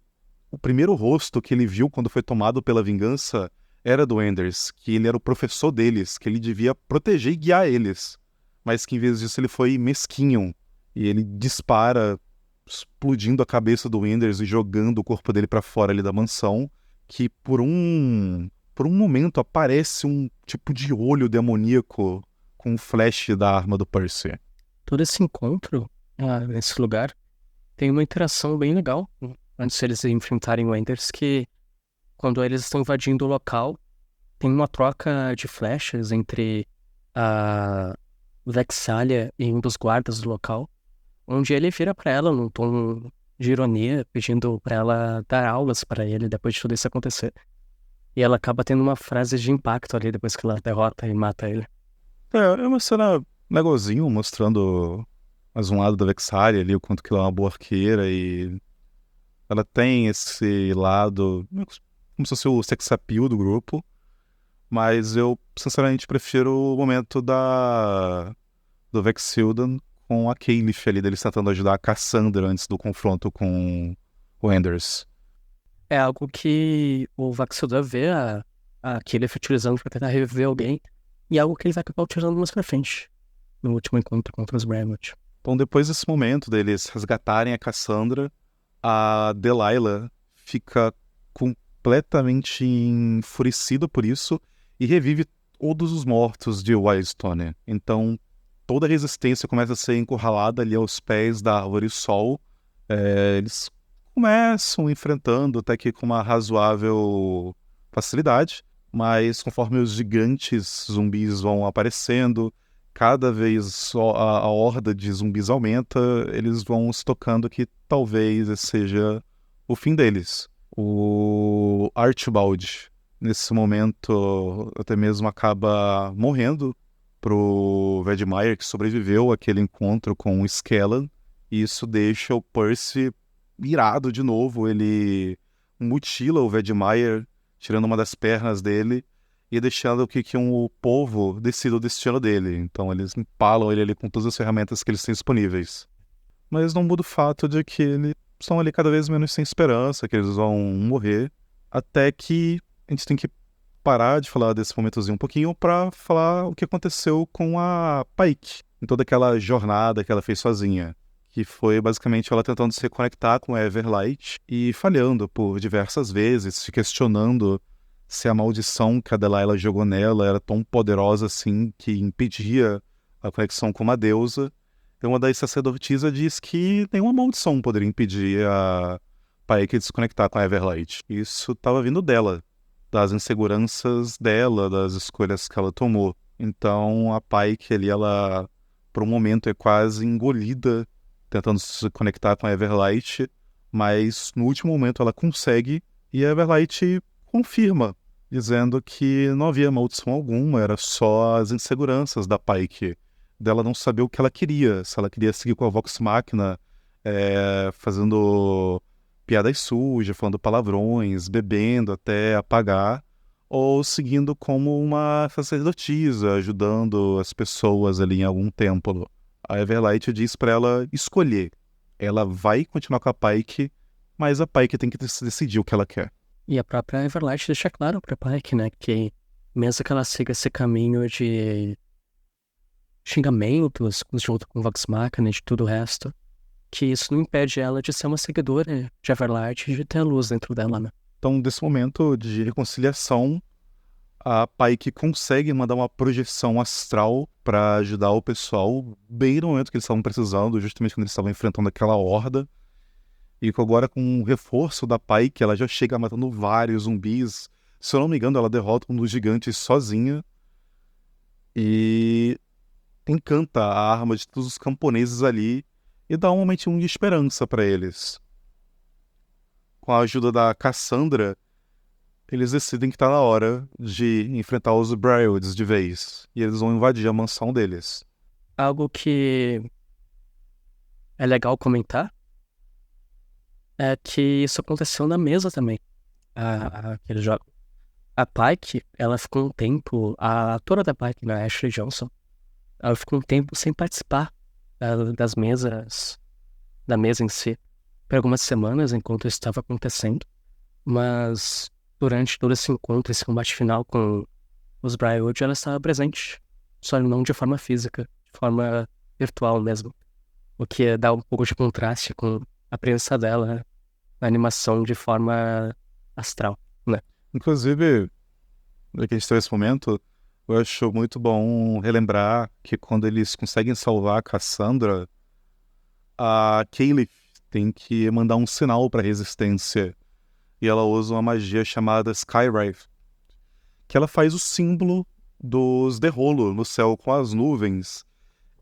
Speaker 3: o primeiro rosto que ele viu quando foi tomado pela vingança era do Anders, que ele era o professor deles, que ele devia proteger e guiar eles, mas que em vez disso ele foi mesquinho, e ele dispara, explodindo a cabeça do Anders e jogando o corpo dele para fora ali da mansão, que por um momento aparece um tipo de olho demoníaco com o flash da arma do Percy.
Speaker 1: Todo esse encontro nesse lugar tem uma interação bem legal antes de eles enfrentarem o Anders, que quando eles estão invadindo o local, tem uma troca de flechas entre a Vexalia e um dos guardas do local, onde ele vira pra ela num tom de ironia, pedindo pra ela dar aulas pra ele depois de tudo isso acontecer. E ela acaba tendo uma frase de impacto ali depois que ela derrota e mata ele.
Speaker 3: É uma cena legalzinho, mostrando mais um lado da Vexalia ali, o quanto que ela é uma boa arqueira, e ela tem esse lado como se fosse o sex appeal do grupo, mas eu sinceramente prefiro o momento do Vexildan com a Caliph ali, deles tentando ajudar a Cassandra antes do confronto com o Anders.
Speaker 1: É algo que o Vaxildan vê a Caliph utilizando pra tentar reviver alguém, e é algo que ele vai acabar utilizando mais pra frente, no último encontro contra os Briarwood.
Speaker 3: Então, depois desse momento deles resgatarem a Cassandra, a Delilah fica completamente enfurecida por isso e revive todos os mortos de Whitestone. Então, toda a resistência começa a ser encurralada ali aos pés da Árvore Sol. Eles começam enfrentando até que com uma razoável facilidade, mas conforme os gigantes zumbis vão aparecendo, cada vez a horda de zumbis aumenta, eles vão se tocando que talvez esse seja o fim deles. O Archibald, nesse momento, até mesmo acaba morrendo pro Vedmire, que sobreviveu àquele encontro com o Skellan, e isso deixa o Percy irado de novo. Ele mutila o Vedmire, tirando uma das pernas dele, e deixando que o povo decida o destino dele. Então eles empalam ele ali com todas as ferramentas que eles têm disponíveis. Mas não muda o fato de que eles estão ali cada vez menos sem esperança, que eles vão morrer, até que a gente tem que parar de falar desse momentozinho um pouquinho para falar o que aconteceu com a Pike, em toda aquela jornada que ela fez sozinha, que foi basicamente ela tentando se reconectar com a Everlight e falhando por diversas vezes, se questionando se a maldição que a Delilah jogou nela era tão poderosa assim que impedia a conexão com uma deusa. E uma das sacerdotisas diz que nenhuma maldição poderia impedir a Pike de se conectar com a Everlight. Isso estava vindo dela, das inseguranças dela, das escolhas que ela tomou. Então a Pike ali, ela por um momento é quase engolida tentando se conectar com a Everlight, mas no último momento ela consegue e a Everlight confirma, dizendo que não havia maldição alguma, era só as inseguranças da Pike, dela não saber o que ela queria, se ela queria seguir com a Vox Machina, fazendo piadas sujas, falando palavrões, bebendo até apagar, ou seguindo como uma sacerdotisa, ajudando as pessoas ali em algum templo. A Everlight diz pra ela escolher. Ela vai continuar com a Pike, mas a Pike tem que decidir o que ela quer.
Speaker 1: E a própria Everlight deixa claro pra Pike, né, que mesmo que ela siga esse caminho de xingamentos junto com Vox Machina e de tudo o resto, que isso não impede ela de ser uma seguidora de Everlight e de ter a luz dentro dela, né?
Speaker 3: Então, desse momento de reconciliação, a Pike consegue mandar uma projeção astral para ajudar o pessoal bem no momento que eles estavam precisando, justamente quando eles estavam enfrentando aquela horda. E agora, com o reforço da Pike, ela já chega matando vários zumbis. Se eu não me engano, ela derrota um dos gigantes sozinha. E encanta a arma de todos os camponeses ali e dá um momentinho de esperança para eles. Com a ajuda da Cassandra, eles decidem que tá na hora de enfrentar os Bryods de vez. E eles vão invadir a mansão deles.
Speaker 1: Algo que é legal comentar é que isso aconteceu na mesa também, aquele jogo. A Pike, ela ficou um tempo, a atora da Pike, né, Ashley Johnson, ela ficou um tempo sem participar das mesas, da mesa em si, por algumas semanas enquanto isso estava acontecendo, mas durante todo esse encontro, esse combate final com os Bryods, ela estava presente, só não de forma física, de forma virtual mesmo, o que dá um pouco de contraste com a presença dela na animação de forma astral, né?
Speaker 3: Inclusive, já que a gente teve esse momento, eu acho muito bom relembrar que quando eles conseguem salvar a Cassandra, a Kaylee tem que mandar um sinal para a resistência. E ela usa uma magia chamada Skywraith, que ela faz o símbolo dos derrolo no céu com as nuvens.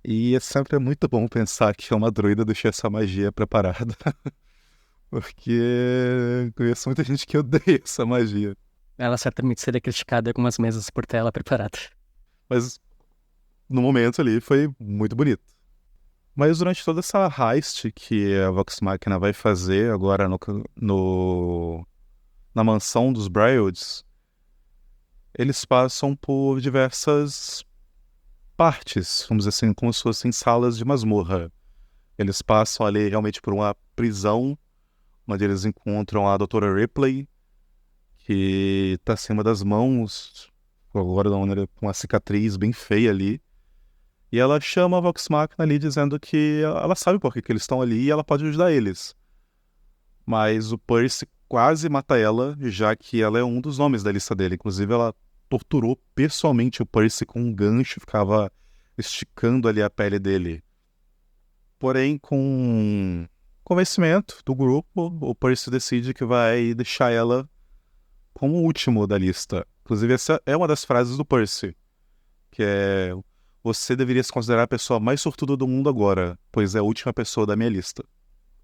Speaker 3: E é sempre muito bom pensar que uma druida deixou essa magia preparada. Porque conheço muita gente que odeia essa magia.
Speaker 1: Ela certamente seria criticada algumas mesas por ter ela preparada.
Speaker 3: Mas no momento ali foi muito bonito. Mas durante toda essa heist que a Vox Machina vai fazer agora na mansão dos Bryods, eles passam por diversas partes, vamos dizer assim, como se fossem salas de masmorra. Eles passam ali realmente por uma prisão, onde eles encontram a Doutora Ripley, que tá acima das mãos, agora com uma cicatriz bem feia ali. E ela chama a Vox Machina ali dizendo que ela sabe por que eles estão ali e ela pode ajudar eles. Mas o Percy quase mata ela, já que ela é um dos nomes da lista dele. Inclusive, ela torturou pessoalmente o Percy com um gancho, ficava esticando ali a pele dele. Porém, com convencimento do grupo, o Percy decide que vai deixar ela como o último da lista. Inclusive, essa é uma das frases do Percy, que é: você deveria se considerar a pessoa mais sortuda do mundo agora, pois é a última pessoa da minha lista.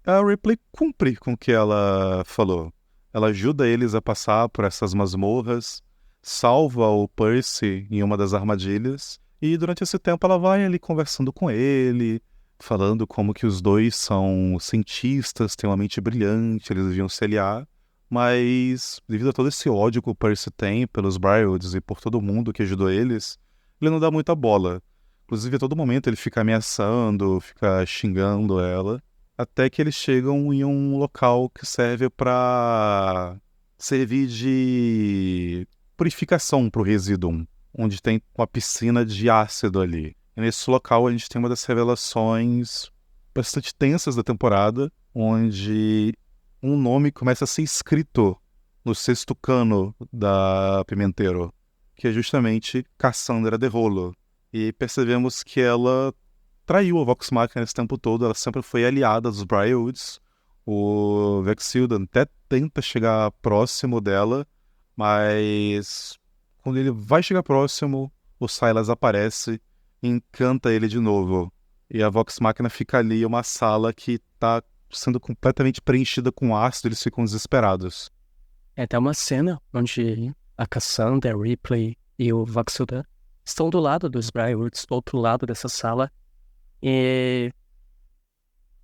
Speaker 3: A Ripley cumpre com o que ela falou. Ela ajuda eles a passar por essas masmorras, salva o Percy em uma das armadilhas, e durante esse tempo ela vai ali conversando com ele, falando como que os dois são cientistas, têm uma mente brilhante, eles deviam se aliar, Mas, devido a todo esse ódio que o Percy tem pelos Briarwoods e por todo mundo que ajudou eles, ele não dá muita bola. Inclusive, a todo momento ele fica ameaçando, fica xingando ela, até que eles chegam em um local que serve para servir de purificação para o Residuum, onde tem uma piscina de ácido ali. E nesse local a gente tem uma das revelações bastante tensas da temporada, onde um nome começa a ser escrito no sexto cano da Pimenteiro, que é justamente Cassandra Derrolo. E percebemos que ela traiu a Vox Machina esse tempo todo, ela sempre foi aliada dos Briarwoods. O Vexildan até tenta chegar próximo dela, mas quando ele vai chegar próximo, o Silas aparece e encanta ele de novo. E a Vox Machina fica ali, uma sala que tá sendo completamente preenchida com ácido, eles ficam desesperados.
Speaker 1: É até uma cena onde a Cassandra, a Ripley e o Voxildan estão do lado dos Briarwoods, do outro lado dessa sala, e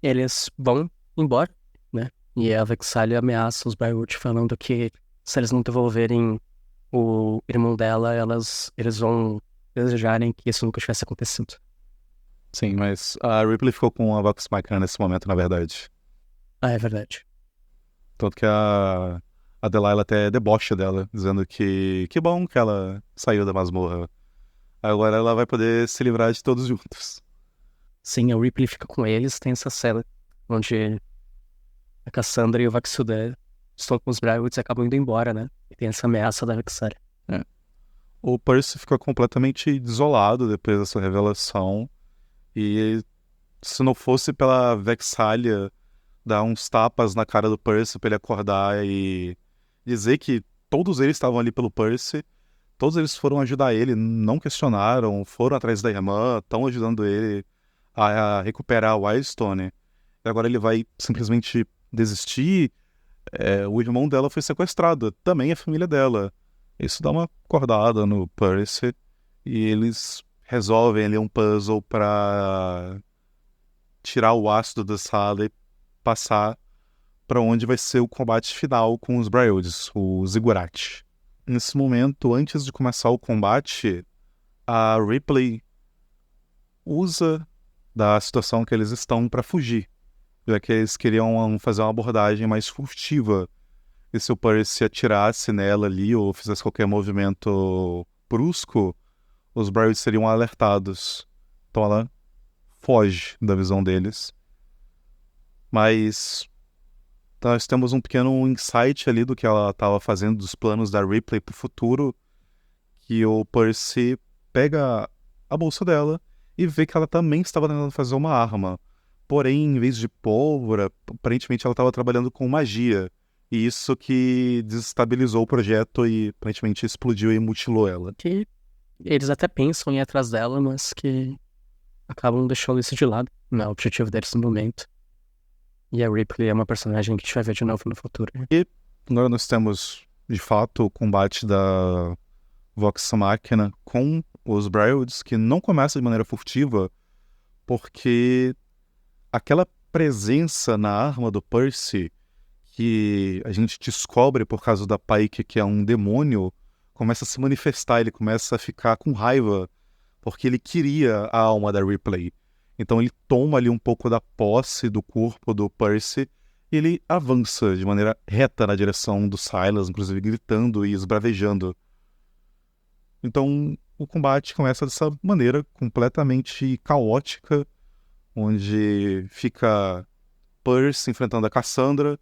Speaker 1: eles vão embora, né? E a Vexalia ameaça os Briarwoods falando que se eles não devolverem o irmão dela, eles vão desejarem que isso nunca tivesse acontecido.
Speaker 3: Sim, mas a Ripley ficou com a Vox Machina nesse momento, na verdade.
Speaker 1: Ah, é verdade.
Speaker 3: Tanto que a Delilah até debocha dela, dizendo que bom que ela saiu da masmorra. Agora ela vai poder se livrar de todos juntos.
Speaker 1: Sim, a Ripley fica com eles, tem essa cena onde a Cassandra e o Voxildan estão com os Briarwoods e acabam indo embora, né? E tem essa ameaça da Vexalia.
Speaker 3: O Percy ficou completamente desolado depois dessa revelação. E se não fosse pela Vexalia dar uns tapas na cara do Percy pra ele acordar e dizer que todos eles estavam ali pelo Percy, todos eles foram ajudar ele, não questionaram, foram atrás da irmã, estão ajudando ele a recuperar o Wildstone. E agora ele vai simplesmente desistir. O irmão dela foi sequestrado, também a família dela. Isso dá uma acordada no Percy e eles resolvem ali um puzzle para tirar o ácido da sala e passar para onde vai ser o combate final com os Briarwoods, o Ziggurat. Nesse momento, antes de começar o combate, a Ripley usa da situação que eles estão para fugir, já que eles queriam fazer uma abordagem mais furtiva. E se o Percy atirasse nela ali ou fizesse qualquer movimento brusco, os Briarwoods seriam alertados. Então ela foge da visão deles. Mas nós temos um pequeno insight ali do que ela estava fazendo, dos planos da Ripley para o futuro, que o Percy pega a bolsa dela e vê que ela também estava tentando fazer uma arma. Porém, em vez de pólvora, aparentemente ela estava trabalhando com magia. E isso que desestabilizou o projeto e aparentemente explodiu e mutilou ela.
Speaker 1: Que eles até pensam em ir atrás dela, mas que acabam deixando isso de lado. Não é o objetivo deles no momento. E a Ripley é uma personagem que a gente vai ver de novo no futuro.
Speaker 3: E agora nós temos, de fato, o combate da Vox Machina com os Briarwoods, que não começa de maneira furtiva, porque aquela presença na arma do Percy, que a gente descobre por causa da Pike que é um demônio, começa a se manifestar, ele começa a ficar com raiva, porque ele queria a alma da Ripley. Então ele toma ali um pouco da posse do corpo do Percy e ele avança de maneira reta na direção do Silas, inclusive gritando e esbravejando. Então o combate começa dessa maneira completamente caótica, onde fica Percy enfrentando a Cassandra,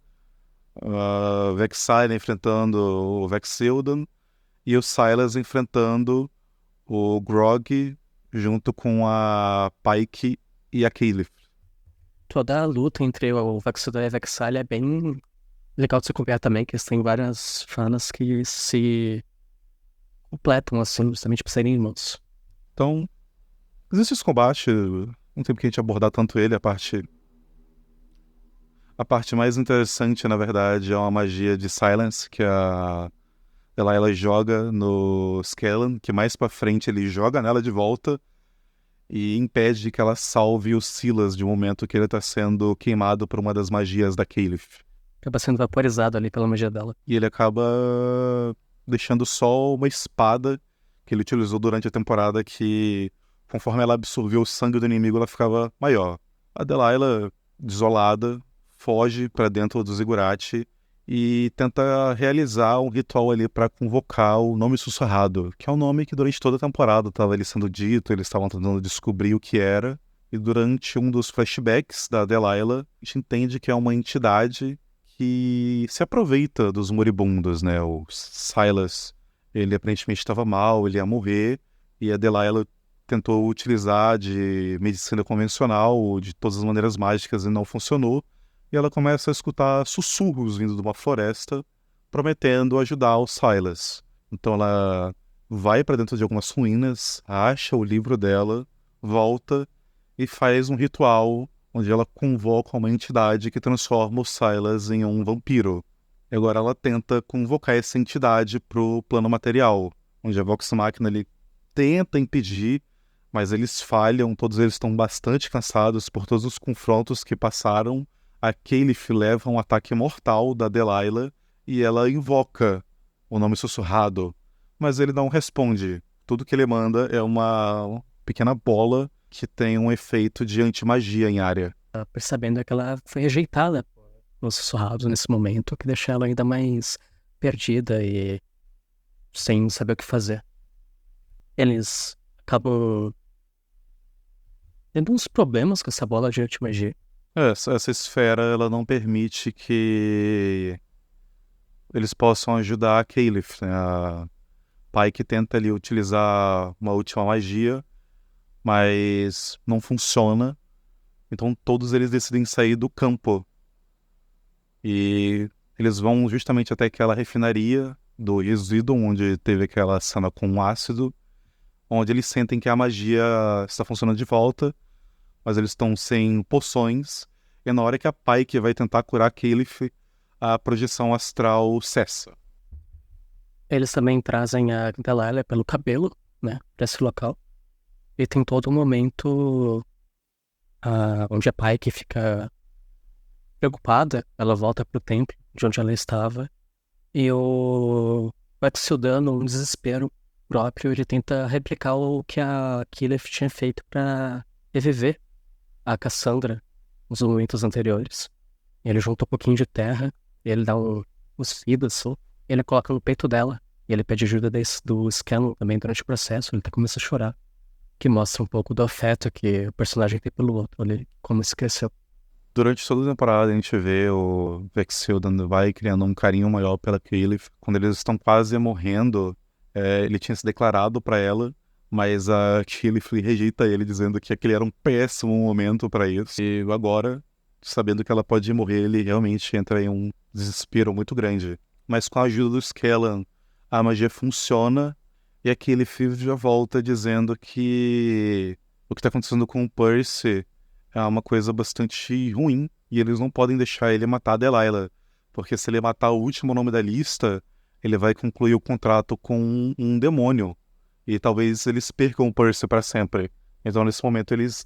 Speaker 3: a Vexalia enfrentando o Vexildan e o Silas enfrentando o Grog junto com a Pike e a Caliph.
Speaker 1: Toda a luta entre o Voxildan e a Vexalia é bem legal de se acompanhar também, que eles têm várias fanas que se completam, assim, justamente por serem irmãos.
Speaker 3: Então, existe esse combate, não tem porque a gente abordar tanto ele, a parte mais interessante, na verdade, é uma magia de Silence, que ela joga no Skellan, que mais pra frente ele joga nela de volta e impede que ela salve o Silas de um momento que ele tá sendo queimado por uma das magias da Caliph.
Speaker 1: acaba sendo vaporizado ali pela magia dela.
Speaker 3: E ele acaba deixando só uma espada que ele utilizou durante a temporada que, conforme ela absorveu o sangue do inimigo, ela ficava maior. A Delilah, desolada, foge para dentro do Ziggurat e tenta realizar um ritual ali para convocar o nome sussurrado, que é um nome que durante toda a temporada estava ali sendo dito, eles estavam tentando descobrir o que era. E durante um dos flashbacks da Delilah, a gente entende que é uma entidade que se aproveita dos moribundos, né? O Silas, ele aparentemente estava mal, ele ia morrer, e a Delilah tentou utilizar de medicina convencional, de todas as maneiras mágicas, e não funcionou. E ela começa a escutar sussurros vindo de uma floresta, prometendo ajudar o Silas. Então ela vai para dentro de algumas ruínas, acha o livro dela, volta e faz um ritual onde ela convoca uma entidade que transforma o Silas em um vampiro. E agora ela tenta convocar essa entidade pro plano material, onde a Vox Machina ele tenta impedir, mas eles falham, todos eles estão bastante cansados por todos os confrontos que passaram. A Caliph leva um ataque mortal da Delilah e ela invoca o nome sussurrado, mas ele não responde. Tudo que ele manda é uma pequena bola que tem um efeito de anti-magia em área.
Speaker 1: Percebendo que ela foi rejeitada pelos sussurrados nesse momento, que deixa ela ainda mais perdida e sem saber o que fazer. Eles acabam tendo uns problemas com essa bola de anti-magia.
Speaker 3: Essa esfera ela não permite que eles possam ajudar a Caliph, né? A Pike tenta ali utilizar uma última magia, mas não funciona. Então todos eles decidem sair do campo. E eles vão justamente até aquela refinaria do Resíduo, onde teve aquela cena com ácido, onde eles sentem que a magia está funcionando de volta, mas eles estão sem poções. E na hora que a Pike vai tentar curar Caliph, a projeção astral cessa.
Speaker 1: Eles também trazem a Delilah pelo cabelo, né, pra esse local. E tem todo um momento onde a Pike fica preocupada, ela volta pro templo de onde ela estava, e o Exildan, num desespero próprio, ele tenta replicar o que a Caliph tinha feito para reviver a Cassandra nos momentos anteriores. Ele junta um pouquinho de terra, ele dá uns fidos, assim, ele coloca no peito dela, e ele pede ajuda do Scanlan também durante o processo, ele até começa a chorar, que mostra um pouco do afeto que o personagem tem pelo outro, ali, como se cresceu.
Speaker 3: Durante toda a temporada a gente vê o Exildan vai criando um carinho maior pela Caliph. Quando eles estão quase morrendo, ele tinha se declarado para ela, mas a Caliph rejeita ele, dizendo que aquele era um péssimo momento para isso. E agora, sabendo que ela pode morrer, ele realmente entra em um desespero muito grande. Mas com a ajuda do Scanlan, a magia funciona e a Caliph já volta dizendo que o que está acontecendo com o Percy é uma coisa bastante ruim e eles não podem deixar ele matar a Delilah, porque se ele matar o último nome da lista, ele vai concluir o contrato com um demônio e talvez eles percam o Percy para sempre. Então nesse momento eles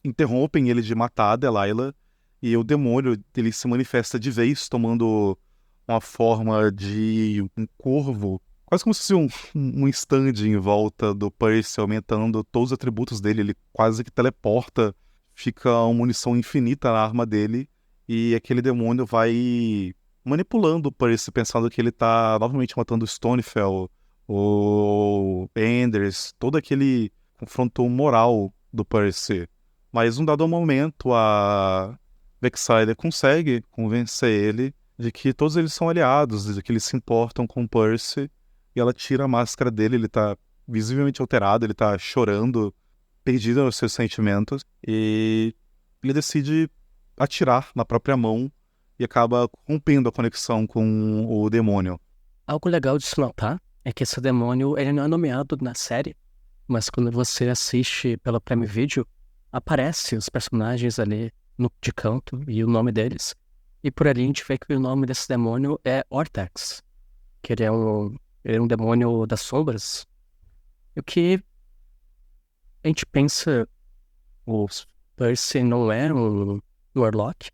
Speaker 3: interrompem ele de matar a Delilah e o demônio ele se manifesta de vez, tomando uma forma de um corvo, quase como se fosse um stand em volta do Percy, aumentando todos os atributos dele. Ele quase que teleporta, fica uma munição infinita na arma dele, e aquele demônio vai manipulando o Percy, pensando que ele tá novamente matando o Stonefell, o Anders, todo aquele confronto moral do Percy. Mas num dado momento, a Vexillia consegue convencer ele de que todos eles são aliados, de que eles se importam com o Percy, e ela tira a máscara dele, ele tá visivelmente alterado, ele tá chorando, perdido nos seus sentimentos, e ele decide atirar na própria mão e acaba rompendo a conexão com o demônio.
Speaker 1: Algo legal de se notar é que esse demônio ele não é nomeado na série, mas quando você assiste pelo Prime Video, aparece os personagens ali de canto e o nome deles. E por ali a gente vê que o nome desse demônio é Ortex, que ele é um demônio das sombras. E o que a gente pensa, o Percy não era um Warlock,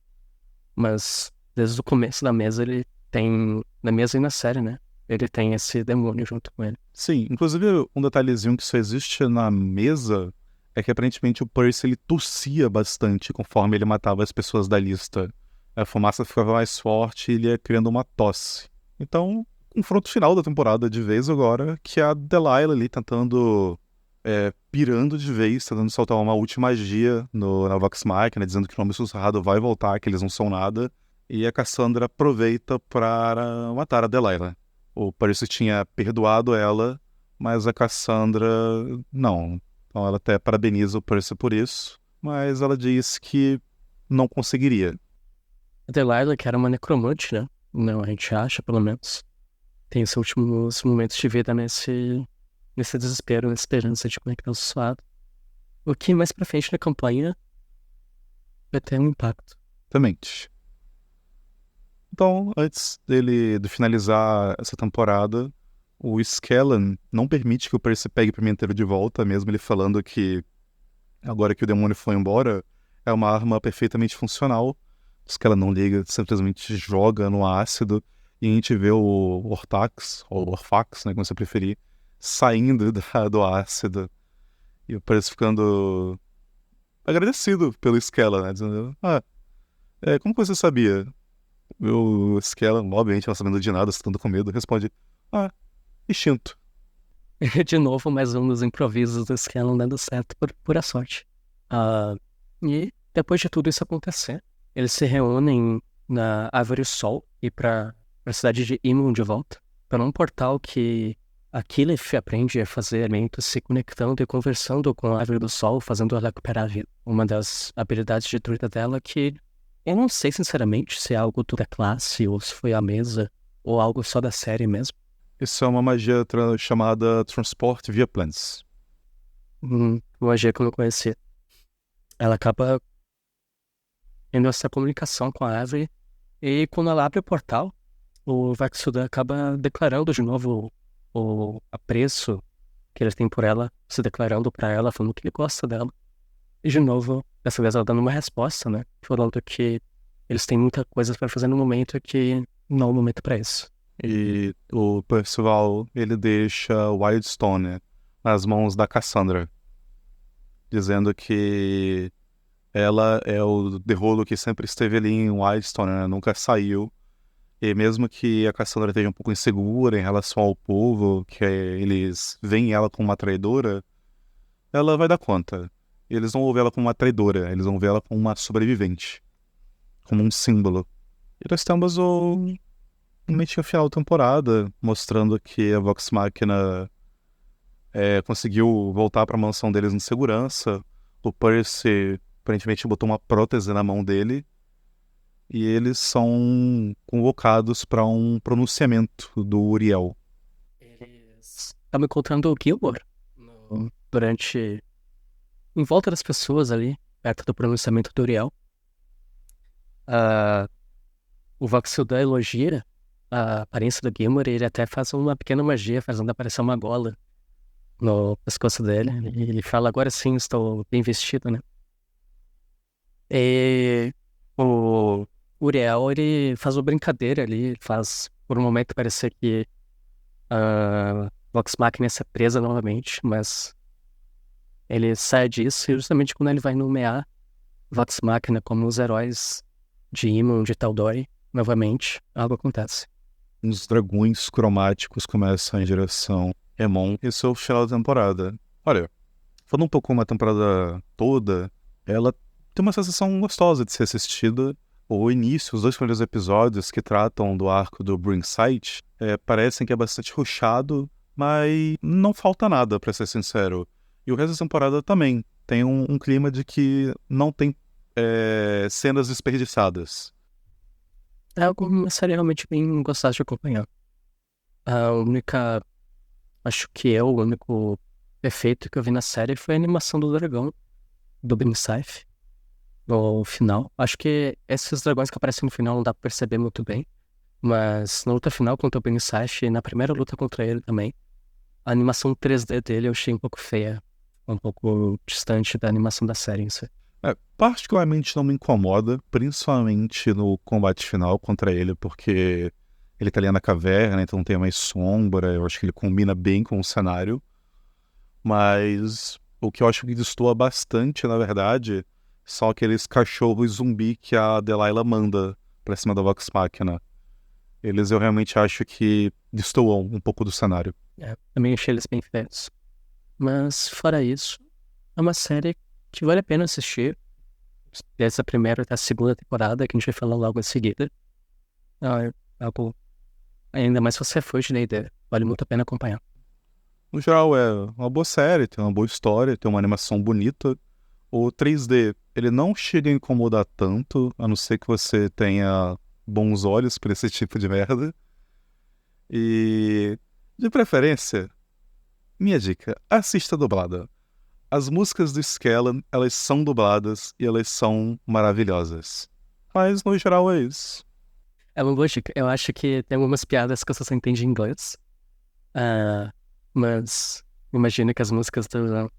Speaker 1: mas desde o começo da mesa ele tem, na mesa e na série, né? Ele tem esse demônio junto com ele.
Speaker 3: Sim, inclusive um detalhezinho que só existe na mesa é que aparentemente o Percy ele tossia bastante conforme ele matava as pessoas da lista. A fumaça ficava mais forte e ele ia criando uma tosse. Então, confronto final da temporada de vez agora, que é a Delilah ali tentando, pirando de vez, tentando soltar uma última magia na Vox Machina, dizendo que o nome sussurrado vai voltar, que eles não são nada. E a Cassandra aproveita para matar a Delilah. O Percy tinha perdoado ela, mas a Cassandra não. Então ela até parabeniza o Percy por isso, mas ela diz que não conseguiria.
Speaker 1: A Delilah, que era uma necromante, né? Não, a gente acha, pelo menos. Tem os últimos momentos de vida nesse desespero, nessa esperança de conectar o suado. O que mais pra frente na campanha vai ter um impacto.
Speaker 3: Exatamente. Então, antes de finalizar essa temporada, o Skellan não permite que o Percy pegue o Pimenteiro de volta, mesmo ele falando que agora que o demônio foi embora, é uma arma perfeitamente funcional. O Skellan não liga, simplesmente joga no ácido e a gente vê o Orthax, ou Orfax, né, como você preferir, saindo do ácido. E o Percy ficando agradecido pelo Skellan, né, dizendo, como que você sabia? O Skellan, obviamente, não sabendo de nada, estando com medo, responde, instinto.
Speaker 1: De novo, mais um dos improvisos do Skellan dando certo por pura sorte. E depois de tudo isso acontecer, eles se reúnem na Árvore Sol e pra cidade de Imon de volta, para um portal que a Kyleth aprende a fazer elementos se conectando e conversando com a Árvore do Sol, fazendo ela recuperar a vida. Uma das habilidades de druida dela que eu não sei sinceramente se é algo da classe ou se foi a mesa ou algo só da série mesmo.
Speaker 3: Isso é uma magia chamada Transport via Plants.
Speaker 1: Uma magia que eu não conhecia. Ela acaba tendo essa comunicação com a árvore e quando ela abre o portal, o Vaxudan acaba declarando de novo o apreço que ele tem por ela, se declarando pra ela, falando que ele gosta dela. E de novo, dessa vez ela dando uma resposta, né? Falando que eles têm muita coisa pra fazer no momento e que não é o momento pra isso.
Speaker 3: E o Percival, ele deixa Wildstone nas mãos da Cassandra, dizendo que ela é o derrolo que sempre esteve ali em Wildstone, né? Nunca saiu. E mesmo que a Cassandra esteja um pouco insegura em relação ao povo, que eles veem ela como uma traidora, ela vai dar conta. Eles não vão ver ela como uma traidora, eles vão ver ela como uma sobrevivente, como um símbolo. E nós temos realmente o final da temporada, mostrando que a Vox Machina conseguiu voltar para a mansão deles em segurança. O Percy aparentemente botou uma prótese na mão dele. E eles são convocados para um pronunciamento do Uriel.
Speaker 1: Eles estavam encontrando o Gilmore durante... em volta das pessoas ali, perto do pronunciamento do Uriel. O Vaxudan elogia a aparência do Gilmore e ele até faz uma pequena magia, fazendo aparecer uma gola no pescoço dele. E ele fala, agora sim, estou bem vestido, né? E o Uriel, ele faz uma brincadeira ali, faz por um momento parecer que a Vox Machina ia ser presa novamente, mas ele sai disso e justamente quando ele vai nomear Vox Machina como os heróis de Imon, de Tal'Dorei, novamente, algo acontece.
Speaker 3: Os dragões cromáticos começam em direção Emon. Esse é o final da temporada. Olha, falando um pouco como a temporada toda, ela tem uma sensação gostosa de ser assistida. O início, os 2 primeiros episódios que tratam do arco do Bringside, parecem que é bastante rushado, mas não falta nada, pra ser sincero. E o resto da temporada também tem um clima de que não tem cenas desperdiçadas.
Speaker 1: É uma série realmente bem gostosa de acompanhar. A única... acho que o único efeito que eu vi na série foi a animação do dragão, do Bringside. No final. Acho que esses dragões que aparecem no final não dá pra perceber muito bem. Mas na luta final contra o Bensash e na primeira luta contra ele também, a animação 3D dele eu achei um pouco feia. Um pouco distante da animação da série em si.
Speaker 3: Particularmente não me incomoda, principalmente no combate final contra ele, porque ele tá ali na caverna, então tem mais sombra, eu acho que ele combina bem com o cenário. Mas o que eu acho que destoa bastante, na verdade, são aqueles cachorros zumbi que a Delilah manda pra cima da Vox Machina. Eles eu realmente acho que destoam um pouco do cenário.
Speaker 1: Também achei eles bem feitos. Mas, fora isso, é uma série que vale a pena assistir. Dessa primeira até a segunda temporada, que a gente vai falar logo em seguida. É algo, ainda mais se você é fã de D&D, vale muito a pena acompanhar.
Speaker 3: No geral, é uma boa série, tem uma boa história, tem uma animação bonita. O 3D, ele não chega a incomodar tanto, a não ser que você tenha bons olhos pra esse tipo de merda. E, de preferência, minha dica, assista dublada. As músicas do Skellan, elas são dubladas e elas são maravilhosas. Mas, no geral, é isso.
Speaker 1: É uma boa dica. Eu acho que tem algumas piadas que você só entende em inglês. Mas imagino que as músicas do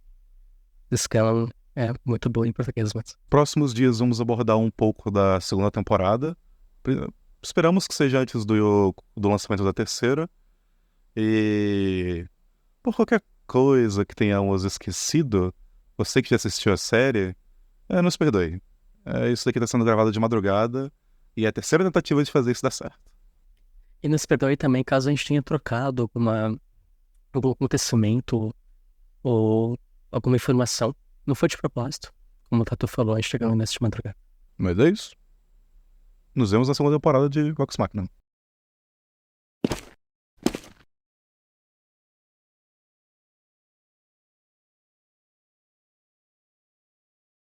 Speaker 1: Skellan é muito boa em português, mas...
Speaker 3: Próximos dias vamos abordar um pouco da segunda temporada. Esperamos que seja antes do lançamento da terceira. E por qualquer coisa que tenhamos esquecido, você que já assistiu a série, nos perdoe. Isso daqui está sendo gravado de madrugada e é a terceira tentativa de fazer isso dar certo.
Speaker 1: E nos perdoe também caso a gente tenha trocado algum acontecimento ou alguma informação. Não foi de propósito. Como o Tatu falou, a gente chegou nessa de madrugada.
Speaker 3: Mas é isso. Nos vemos na segunda temporada de Vox Machina.